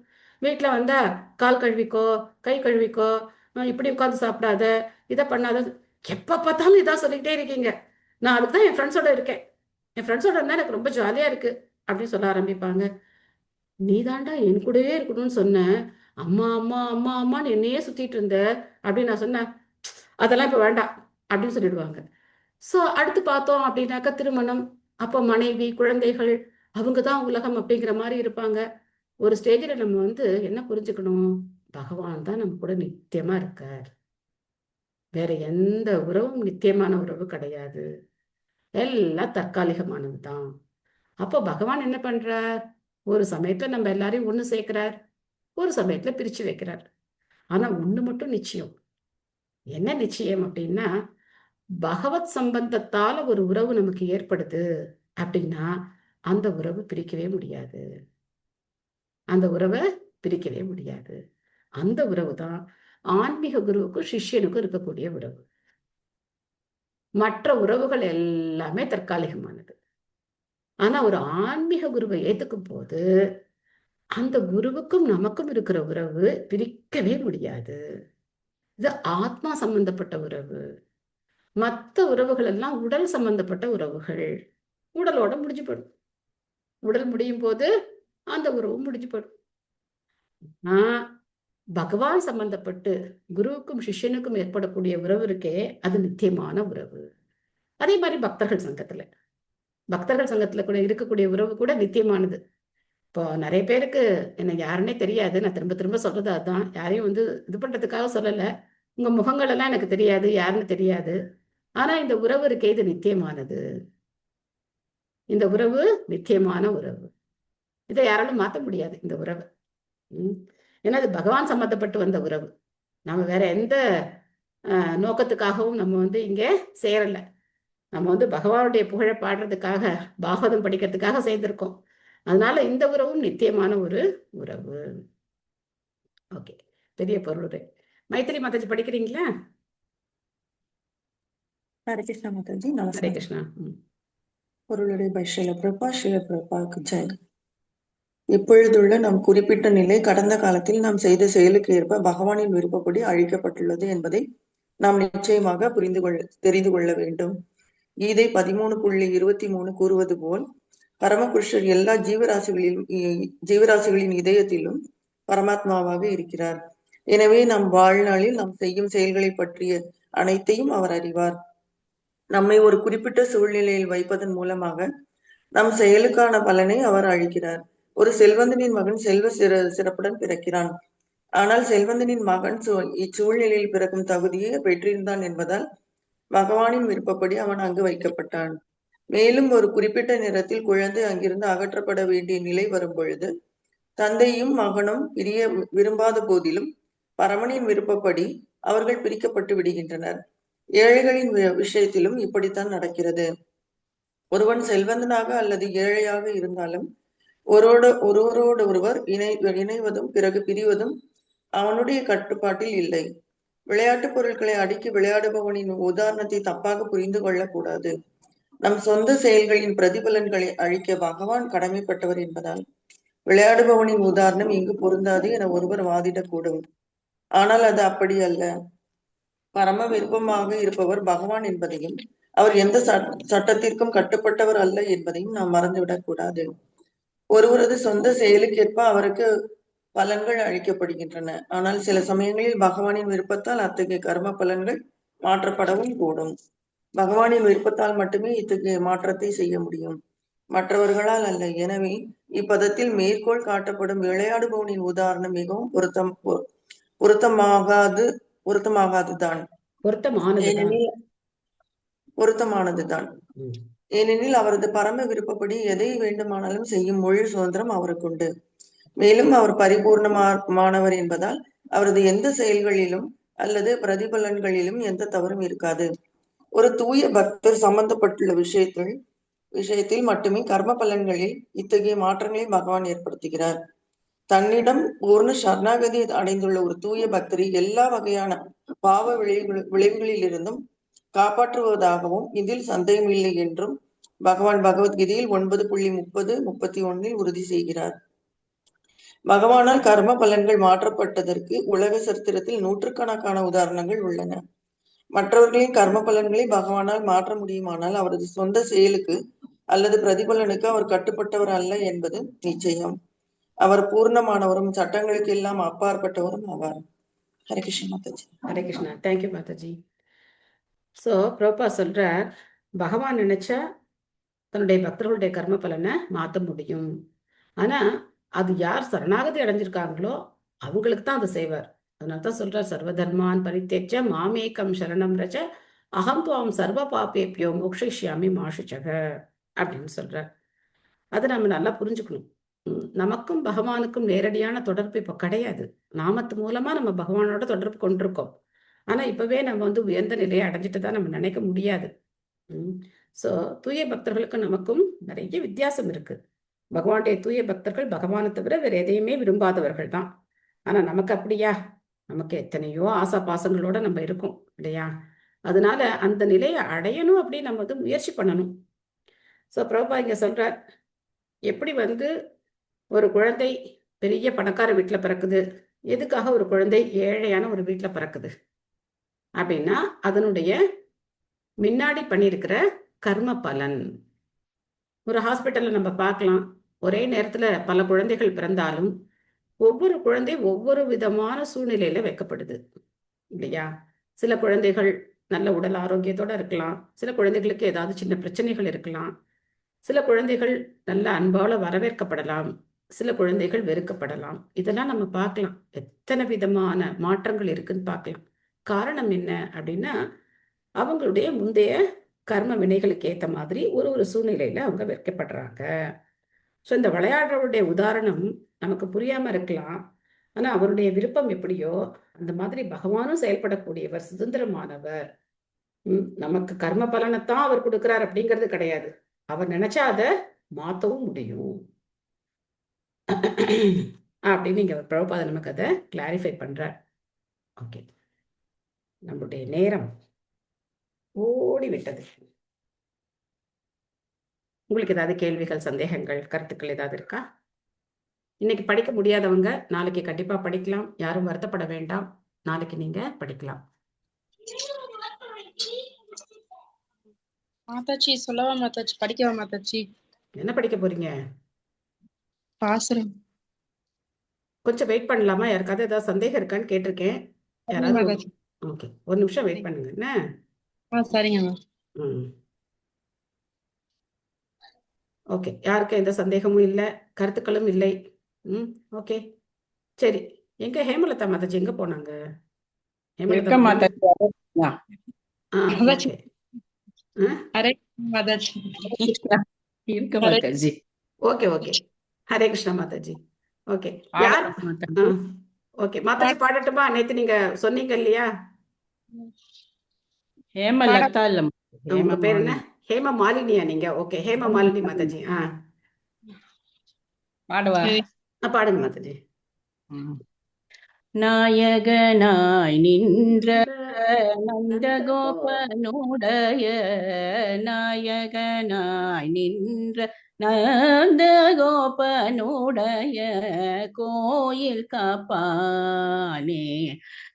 வீட்டுல வந்தா கால் கழுவிக்கோ, கை கழுவிக்கோ, இப்படி உட்காந்து சாப்பிடாத, இதை பண்ணாத, எப்ப பார்த்தாலும் இதான் சொல்லிக்கிட்டே இருக்கீங்க, நான் அதுக்குதான் என் ஃப்ரெண்ட்ஸோட இருக்கேன், என் ஃப்ரெண்ட்ஸோட இருந்தா எனக்கு ரொம்ப ஜாலியா இருக்கு அப்படின்னு சொல்ல ஆரம்பிப்பாங்க. நீ தாண்டா என் கூடவே இருக்கணும்னு சொன்ன, அம்மா அம்மா அம்மா அம்மான்னு என்னையே சுத்திட்டு இருந்த அப்படின்னு நான் சொன்னேன். அதெல்லாம் இப்ப வேண்டாம் அப்படின்னு சொல்லிடுவாங்க. சோ அடுத்து பார்த்தோம் அப்படின்னாக்கா திருமணம், அப்ப மனைவி குழந்தைகள் அவங்க தான் உலகம் அப்படிங்கிற மாதிரி இருப்பாங்க. ஒரு ஸ்டேஜில் நம்ம என்ன புரிஞ்சுக்கணும், பகவான் தான் நம்ம கூட நித்தியமா இருக்கார், வேற எந்த உறவும் நித்தியமான உறவு கிடையாது, எல்லாம் தற்காலிகமானது தான். அப்போ பகவான் என்ன பண்றார், ஒரு சமயத்துல நம்ம எல்லாரையும் ஒண்ணு சேர்க்கிறார், ஒரு சமயத்துல பிரிச்சு வைக்கிறார். ஆனா ஒண்ணு மட்டும் நிச்சயம். என்ன நிச்சயம் அப்படின்னா, பகவத் சம்பந்தத்தால ஒரு உறவு நமக்கு ஏற்படுது அப்படின்னா அந்த உறவு பிரிக்கவே முடியாது. அந்த உறவை பிரிக்கவே முடியாது. அந்த உறவு தான் ஆன்மீக குருவுக்கும் சிஷ்யனுக்கும் இருக்கக்கூடிய உறவு. மற்ற உறவுகள் எல்லாமே தற்காலிகமானது. ஆனா ஒரு ஆன்மீக குருவை ஏத்துக்கும் போது அந்த குருவுக்கும் நமக்கும் இருக்கிற உறவு பிரிக்கவே முடியாது. இது ஆத்மா சம்பந்தப்பட்ட உறவு. மற்ற உறவுகள் எல்லாம் உடல் சம்பந்தப்பட்ட உறவுகள். உடலோட முடிஞ்சு போடும். உடல் முடியும் போது அந்த உறவு முடிஞ்சு போடும். பகவான் சம்பந்தப்பட்டு குருவுக்கும் சிஷ்யனுக்கும் ஏற்படக்கூடிய உறவு இருக்கே, அது நித்தியமான உறவு. அதே மாதிரி பக்தர்கள் சங்கத்துல கூட இருக்கக்கூடிய உறவு கூட நித்தியமானது. இப்போ நிறைய பேருக்கு என்ன யாருன்னே தெரியாது. நான் திரும்ப திரும்ப சொல்றது அதுதான். யாரையும் இது பண்றதுக்காக சொல்லல. உங்க முகங்கள் எல்லாம் எனக்கு தெரியாது, யாருன்னு தெரியாது. ஆனா இந்த உறவு இருக்கே, இது நித்தியமானது. இந்த உறவு நித்தியமான உறவு. இதை யாராலும் மாற்ற முடியாது இந்த உறவு. ஏன்னா அது பகவான் சம்பந்தப்பட்டு வந்த உறவு. நம்ம வேற எந்த நோக்கத்துக்காகவும் நம்ம இங்கே சேரல. நம்ம பகவானுடைய புகழை பாடுறதுக்காக, பாகவதம் படிக்கிறதுக்காக சேர்ந்திருக்கோம். அதனால இந்த உறவும் நித்தியமான ஒரு உறவு. ஓகே, பெரிய பொருளுரை. மைத்திரி மாதாஜி படிக்கிறீங்களா? ஹரே கிருஷ்ணா மாதாஜி. ஹரே நமஸ்காரம். கிருஷ்ணா. பொருளுரை பை ஸ்ரீல பிரபாக்கு ஜெய். இப்பொழுதுள்ள நம் குறிப்பிட்ட நிலை கடந்த காலத்தில் நாம் செய்த செயலுக்கு ஏற்ப பகவானின் விருப்பப்படி அழிக்கப்பட்டுள்ளது என்பதை நாம் நிச்சயமாக தெரிந்து கொள்ள வேண்டும். கீதை 13.23 கூறுவது போல் பரமபுருஷர் எல்லா ஜீவராசிகளின் இதயத்திலும் பரமாத்மாவாக இருக்கிறார். எனவே நம் வாழ்நாளில் நாம் செய்யும் செயல்களை பற்றிய அனைத்தையும் அவர் அறிவார். நம்மை ஒரு குறிப்பிட்ட சூழ்நிலையில் வைப்பதன் மூலமாக நம் செயலுக்கான பலனை அவர் அளிக்கிறார். ஒரு செல்வந்தனின் மகன் செல்வ சிறப்புடன் பிறக்கிறான். ஆனால் செல்வந்தனின் மகன் இச்சூழ்நிலையில் பிறக்கும் தகுதியை பெற்றிருந்தான் என்பதால் பகவானின் விருப்பப்படி அவன் அங்கு வைக்கப்பட்டான். மேலும் ஒரு குறிப்பிட்ட நேரத்தில் குழந்தை அங்கிருந்து அகற்றப்பட வேண்டிய நிலை வரும் பொழுது தந்தையும் மகனும் பிரிய விரும்பாத போதிலும் பரமனின் விருப்பப்படி அவர்கள் பிரிக்கப்பட்டு விடுகின்றனர். ஏழைகளின் விஷயத்திலும் இப்படித்தான் நடக்கிறது. ஒருவன் செல்வந்தனாக அல்லது ஏழையாக இருந்தாலும் ஒருவரோடு ஒருவர் இணைவதும் பிறகு பிரிவதும் அவனுடைய கட்டுப்பாட்டில் இல்லை. விளையாட்டு பொருட்களை அடுக்கி விளையாடுபவனின் உதாரணத்தை தப்பாக புரிந்து கொள்ளக்கூடாது. நம் சொந்த செயல்களின் பிரதிபலன்களை அழிக்க பகவான் கடமைப்பட்டவர் என்பதால் விளையாடுபவனின் உதாரணம் இங்கு பொருந்தாது என ஒருவர் வாதிடக்கூடும். ஆனால் அது அப்படி அல்ல. பரம விருப்பமாக இருப்பவர் பகவான் என்பதையும் அவர் எந்த சட்டத்திற்கும் கட்டுப்பட்டவர் அல்ல என்பதையும் நாம் மறந்துவிடக் கூடாது. ஒருவரது சொந்த செயலுக்கேற்ப அவருக்கு பலன்கள் அளிக்கப்படுகின்றன. ஆனால் சில சமயங்களில் பகவானின் விருப்பத்தால் அத்தகைய கர்ம பலன்கள் மாற்றப்படவும் கூடும். பகவானின் விருப்பத்தால் மட்டுமே இத்தகைய மாற்றத்தை செய்ய முடியும், மற்றவர்களால் அல்ல. எனவே இப்பதத்தில் மேற்கோள் காட்டப்படும் விளையாடுபவனின் உதாரணம் மிகவும் பொருத்தமானதுதான். ஏனெனில் அவரது பரம விருப்பப்படி எதை வேண்டுமானாலும் செய்யும் முழு சுதந்திரம் அவருக்குண்டு. மேலும் அவர் பரிபூர்ணமானவர் என்பதால் அவரது எந்த செயல்களிலும் அல்லது பிரதிபலன்களிலும் எந்த தவறும் இருக்காது. ஒரு தூய பக்தர் சம்பந்தப்பட்டுள்ள விஷயத்தில் மட்டுமே கர்ம பலன்களில் இத்தகைய மாற்றங்களை பகவான் ஏற்படுத்துகிறார். தன்னிடம் பூர்ண சரணாகதி அடைந்துள்ள ஒரு தூய பக்தரை எல்லா வகையான பாவ விளைவுகளிலிருந்தும் காப்பாற்றுவதாகவும் இதில் சந்தேகம் இல்லை என்றும் பகவான் பகவத்கீதையில் 9.30-31 உறுதி செய்கிறார். பகவானால் கர்ம பலன்கள் மாற்றப்பட்டதற்கு உலக சரித்திரத்தில் நூற்றுக்கணக்கான உதாரணங்கள் உள்ளன. மற்றவர்களின் கர்ம பலன்களை பகவானால் மாற்ற முடியுமானால் அவரது சொந்த செயலுக்கு அல்லது பிரதிபலனுக்கு அவர் கட்டுப்பட்டவர் அல்ல என்பது நிச்சயம். அவர் பூர்ணமானவரும் சட்டங்களுக்கு எல்லாம் அப்பாற்பட்டவரும் ஆவார். ஹரே கிருஷ்ணா மாதாஜி. ஹரே கிருஷ்ணா. தேங்க்யூ மாதாஜி. ஸோ பிரபா சொல்றார், பகவான் நினைச்சா தன்னுடைய பக்தர்களுடைய கர்ம பலனை மாற்ற முடியும். ஆனா அது யார் சரணாகதி அடைஞ்சிருக்காங்களோ அவங்களுக்கு தான் அதை செய்வார். அதனால தான் சொல்றார், சர்வதர்மான் பரித்தேஜ மாமேகம் சரணம் ரஜ அகம் துவாம் சர்வ பாபேபியோ மோக்ஷயிஷ்யாமி மாஷுச்சக அப்படின்னு சொல்றார். அதை நம்ம நல்லா புரிஞ்சுக்கணும். நமக்கும் பகவானுக்கும் நேரடியான தொடர்பு இப்போ கிடையாது. நாமத்து மூலமா நம்ம பகவானோட தொடர்பு கொண்டிருக்கோம். ஆனா இப்பவே நம்ம உயர்ந்த நிலையை அடைஞ்சிட்டு தான் நம்ம நினைக்க முடியாது. ஸோ தூய பக்தர்களுக்கும் நமக்கும் நிறைய வித்தியாசம் இருக்கு. பகவானுடைய தூய பக்தர்கள் பகவானை தவிர வேற எதையுமே விரும்பாதவர்கள் தான். ஆனா நமக்கு அப்படியா? நமக்கு எத்தனையோ ஆசா பாசங்களோட நம்ம இருக்கோம் இல்லையா? அதனால அந்த நிலையை அடையணும் அப்படின்னு நம்ம வந்து முயற்சி பண்ணணும். ஸோ பிரபா இங்க சொல்றார், எப்படி வந்து ஒரு குழந்தை பெரிய பணக்கார வீட்டுல பிறக்குது, எதுக்காக ஒரு குழந்தை ஏழையான ஒரு வீட்டுல பிறக்குது அப்படின்னா அதனுடைய முன்னாடி பண்ணியிருக்கிற கர்ம பலன். ஒரு ஹாஸ்பிட்டல்ல நம்ம பார்க்கலாம், ஒரே நேரத்துல பல குழந்தைகள் பிறந்தாலும் ஒவ்வொரு குழந்தை ஒவ்வொரு விதமான சூழ்நிலையில வைக்கப்படுது இல்லையா? சில குழந்தைகள் நல்ல உடல் ஆரோக்கியத்தோட இருக்கலாம், சில குழந்தைகளுக்கு ஏதாவது சின்ன பிரச்சனைகள் இருக்கலாம், சில குழந்தைகள் நல்ல அன்பால வரவேற்கப்படலாம், சில குழந்தைகள் வெறுக்கப்படலாம். இதெல்லாம் நம்ம பார்க்கலாம், எத்தனை விதமான மாற்றங்கள் இருக்குன்னு பார்க்கலாம். காரணம் என்ன அப்படின்னா அவங்களுடைய முந்தைய கர்ம வினைகளுக்கு ஏற்ற மாதிரி ஒரு ஒரு சூழ்நிலையில அவங்க வைக்கப்படுறாங்க. ஸோ இந்த விளையாடுறவருடைய உதாரணம் நமக்கு புரியாம இருக்கலாம், ஆனா அவருடைய விருப்பம் எப்படியோ அந்த மாதிரி பகவானும் செயல்படக்கூடியவர், சுதந்திரமானவர். நமக்கு கர்ம பலனைத்தான் அவர் கொடுக்கிறார் அப்படிங்கிறது கிடையாது, அவர் நினைச்சா அதை மாத்தவும் முடியும் அப்படின்னு இங்க பிரபுபாத நமக்கு அதை கிளாரிஃபை பண்றார். ஓகே, நம்மளுடைய நேரம் ஓடி விட்டது. உங்களுக்கு ஏதாவது கேள்விகள், சந்தேகங்கள், கருத்துக்கள் ஏதாவது இருக்கா? இன்னைக்கு படிக்க முடியாதவங்க நாளைக்கு கண்டிப்பா படிக்கலாம், யாரும் வருத்தப்பட வேண்டாம், நாளைக்கு நீங்க படிக்கலாம். மாதாச்சி சொல்லவா மாதாச்சி, படிக்கவா மாதாச்சி? என்ன படிக்க போறீங்க? பாசுரம். கொஞ்சம் வெயிட் பண்ணலாமா? யாருக்காவது ஏதாவது சந்தேகம் இருக்கான்னு கேட்டிருக்கேன். யாராவது? ஓகே, ஒரு நிமிஷம் வெயிட் பண்ணுங்க என்ன. சரிங்க. ஓகே, யாருக்கும் எந்த சந்தேகமும் இல்லை, கருத்துக்களும் இல்லை. ஓகே, சரி. எங்க ஹேமலதா மாதாஜி எங்க போனாங்க? Hemalatha Mataji. Okay okay, Hare Krishna Mataji. Okay, யார்? ஓகே மாதாஜி பாடட்டுமா? நேத்து நீங்க சொன்னீங்க இல்லையா? ஹேமலதா இல்ல, உங்க பேர் என்ன? ஹேம மாலினியா நீங்க? ஓகே, ஹேம மாலினி மாதாஜி. பாடுவா? பாடுங்க மாதாஜி. நாயகனாய் நின்ற நந்தகோபனுடைய, நாயகனாய் நின்ற நந்தகோபனுடைய கோயில் காப்பானே,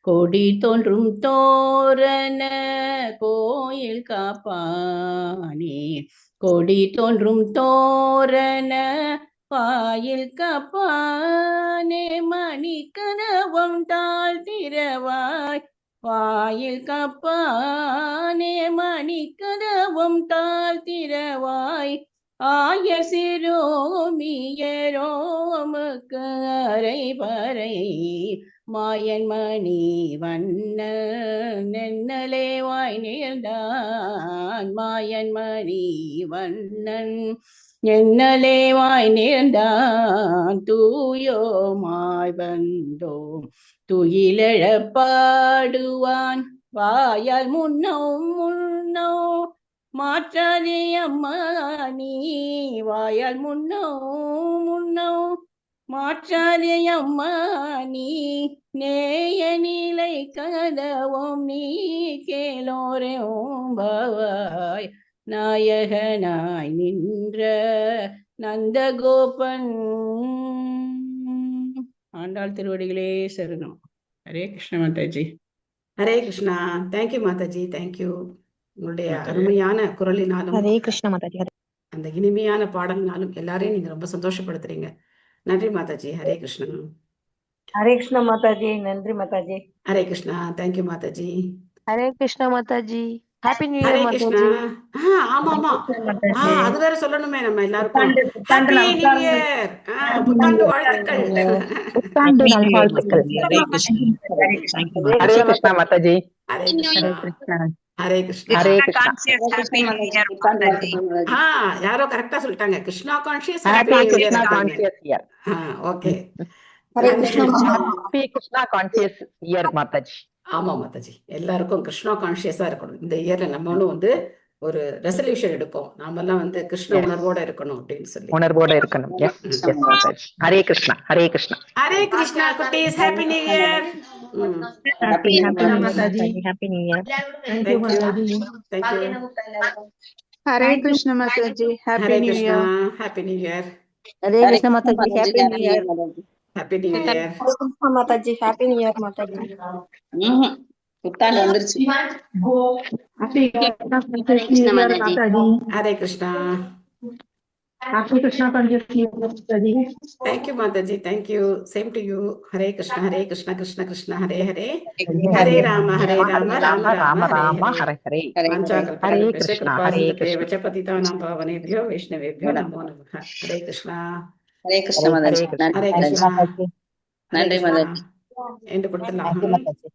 கொடி தோன்றும் தோரண கோயில் காப்பானே, கொடி தோன்றும் தோரண வாயில் காப்பானே, மணிக்கதவம் தாழ்த்திரவாய் வாயில் காப்பானே, மணிக்கதவம் தாழ்த்திரவாய் ஆய சிரோமியரோமுக்கு அரை பறை மாயன் மணி வண்ண நென்னலே வாய் நேர்ந்தான், மாயன் மணி வண்ணன் என்னலே வாய் நேர்ந்தான், தூயோமாய் வந்தோம் துயிலெழப்பாடுவான் வாயால் முன்னோ முன்னோ மாற்றாதே அம்மா நீ, வாயால் முன்னோ முன்னோ மாற்றாதே அம்மா நீ, நேய நிலை கதவோம் நீ கேளோரே ஓம்பவாய், நாயகனாய் நின்ற நந்தகோபன். ஆண்டாள் திருவடிகளே சரணம். ஹரே கிருஷ்ண மாதாஜி. ஹரே கிருஷ்ணா. Thank you Mataji, thank you. உங்களுடைய அருமையான குரலினாலும் ஹரே கிருஷ்ண மாதாஜி, அந்த இனிமையான பாடலினாலும் எல்லாரையும் நீங்க ரொம்ப சந்தோஷப்படுத்துறீங்க. நன்றி மாதாஜி. ஹரே கிருஷ்ணா. ஹரே கிருஷ்ண மாதாஜி. நன்றி Mataji. Hare Krishna. Thank you Mataji. Hare Krishna Mataji. Happy new Hare year Krishna. Mataji. ஆமா ஆமா, அது வேற சொல்லணுமே நம்ம எல்லாருக்கும். ஹாப்பி நியூ இயர், புத்தாண்டு வாழ்த்துக்கள். புத்தாண்டு நல்வாழ்த்துக்கள். ஹரே கிருஷ்ண மாதாஜி. ஹரே கிருஷ்ணா. ஹரே கிருஷ்ணா. ஹரே கிருஷ்ணா. யாரோ கரெக்டா சொல்லிட்டாங்க, Krishna conscious happy Krishna conscious year. Okay, Hare Krishna happy Krishna conscious year Mataji. ஆமா மாதாஜி, எல்லாருக்கும் கிருஷ்ணா கான்ஷியஸா இருக்கணும். இந்த இயர்ல நம்மளும் வந்து ஒரு ரெசல்யூஷன் எடுப்போம். நாமெல்லாம் வந்து கிருஷ்ண உணர்வோட இருக்கணும் அப்படின்னு சொல்லி. உணர்வோட இருக்கணும். Yes yes Mataji. ஹரே கிருஷ்ணா, ஹரே கிருஷ்ணா. ஹரே கிருஷ்ணா குட்டீஸ், happy new year. Happy Mataji, happy new year. Thank you. Thank you. Hare Krishna Mataji, happy Hare new Krishna, year. Happy new year. Hare Krishna Mataji, happy new year. Happy new year. Mataji, happy new year Mataji. புத்தாண்டு வந்துருச்சு. Hare Krishna. Happy Krishna conscious Mataji. Thank you Mataji, thank you. Same to you. Hare Krishna, Krishna Krishna, Hare Hare. Hare Rama, Rama Rama, Hare Hare. Hare Krishna, Hare Krishna. Vachapatitanam pavanebhyo Vaishnavebhyo namo namaha. Hare Krishna. Hare Krishna Mataji. Hare Krishna. நன்றி மாதாஜி. என்று கொடுத்துடலாம்.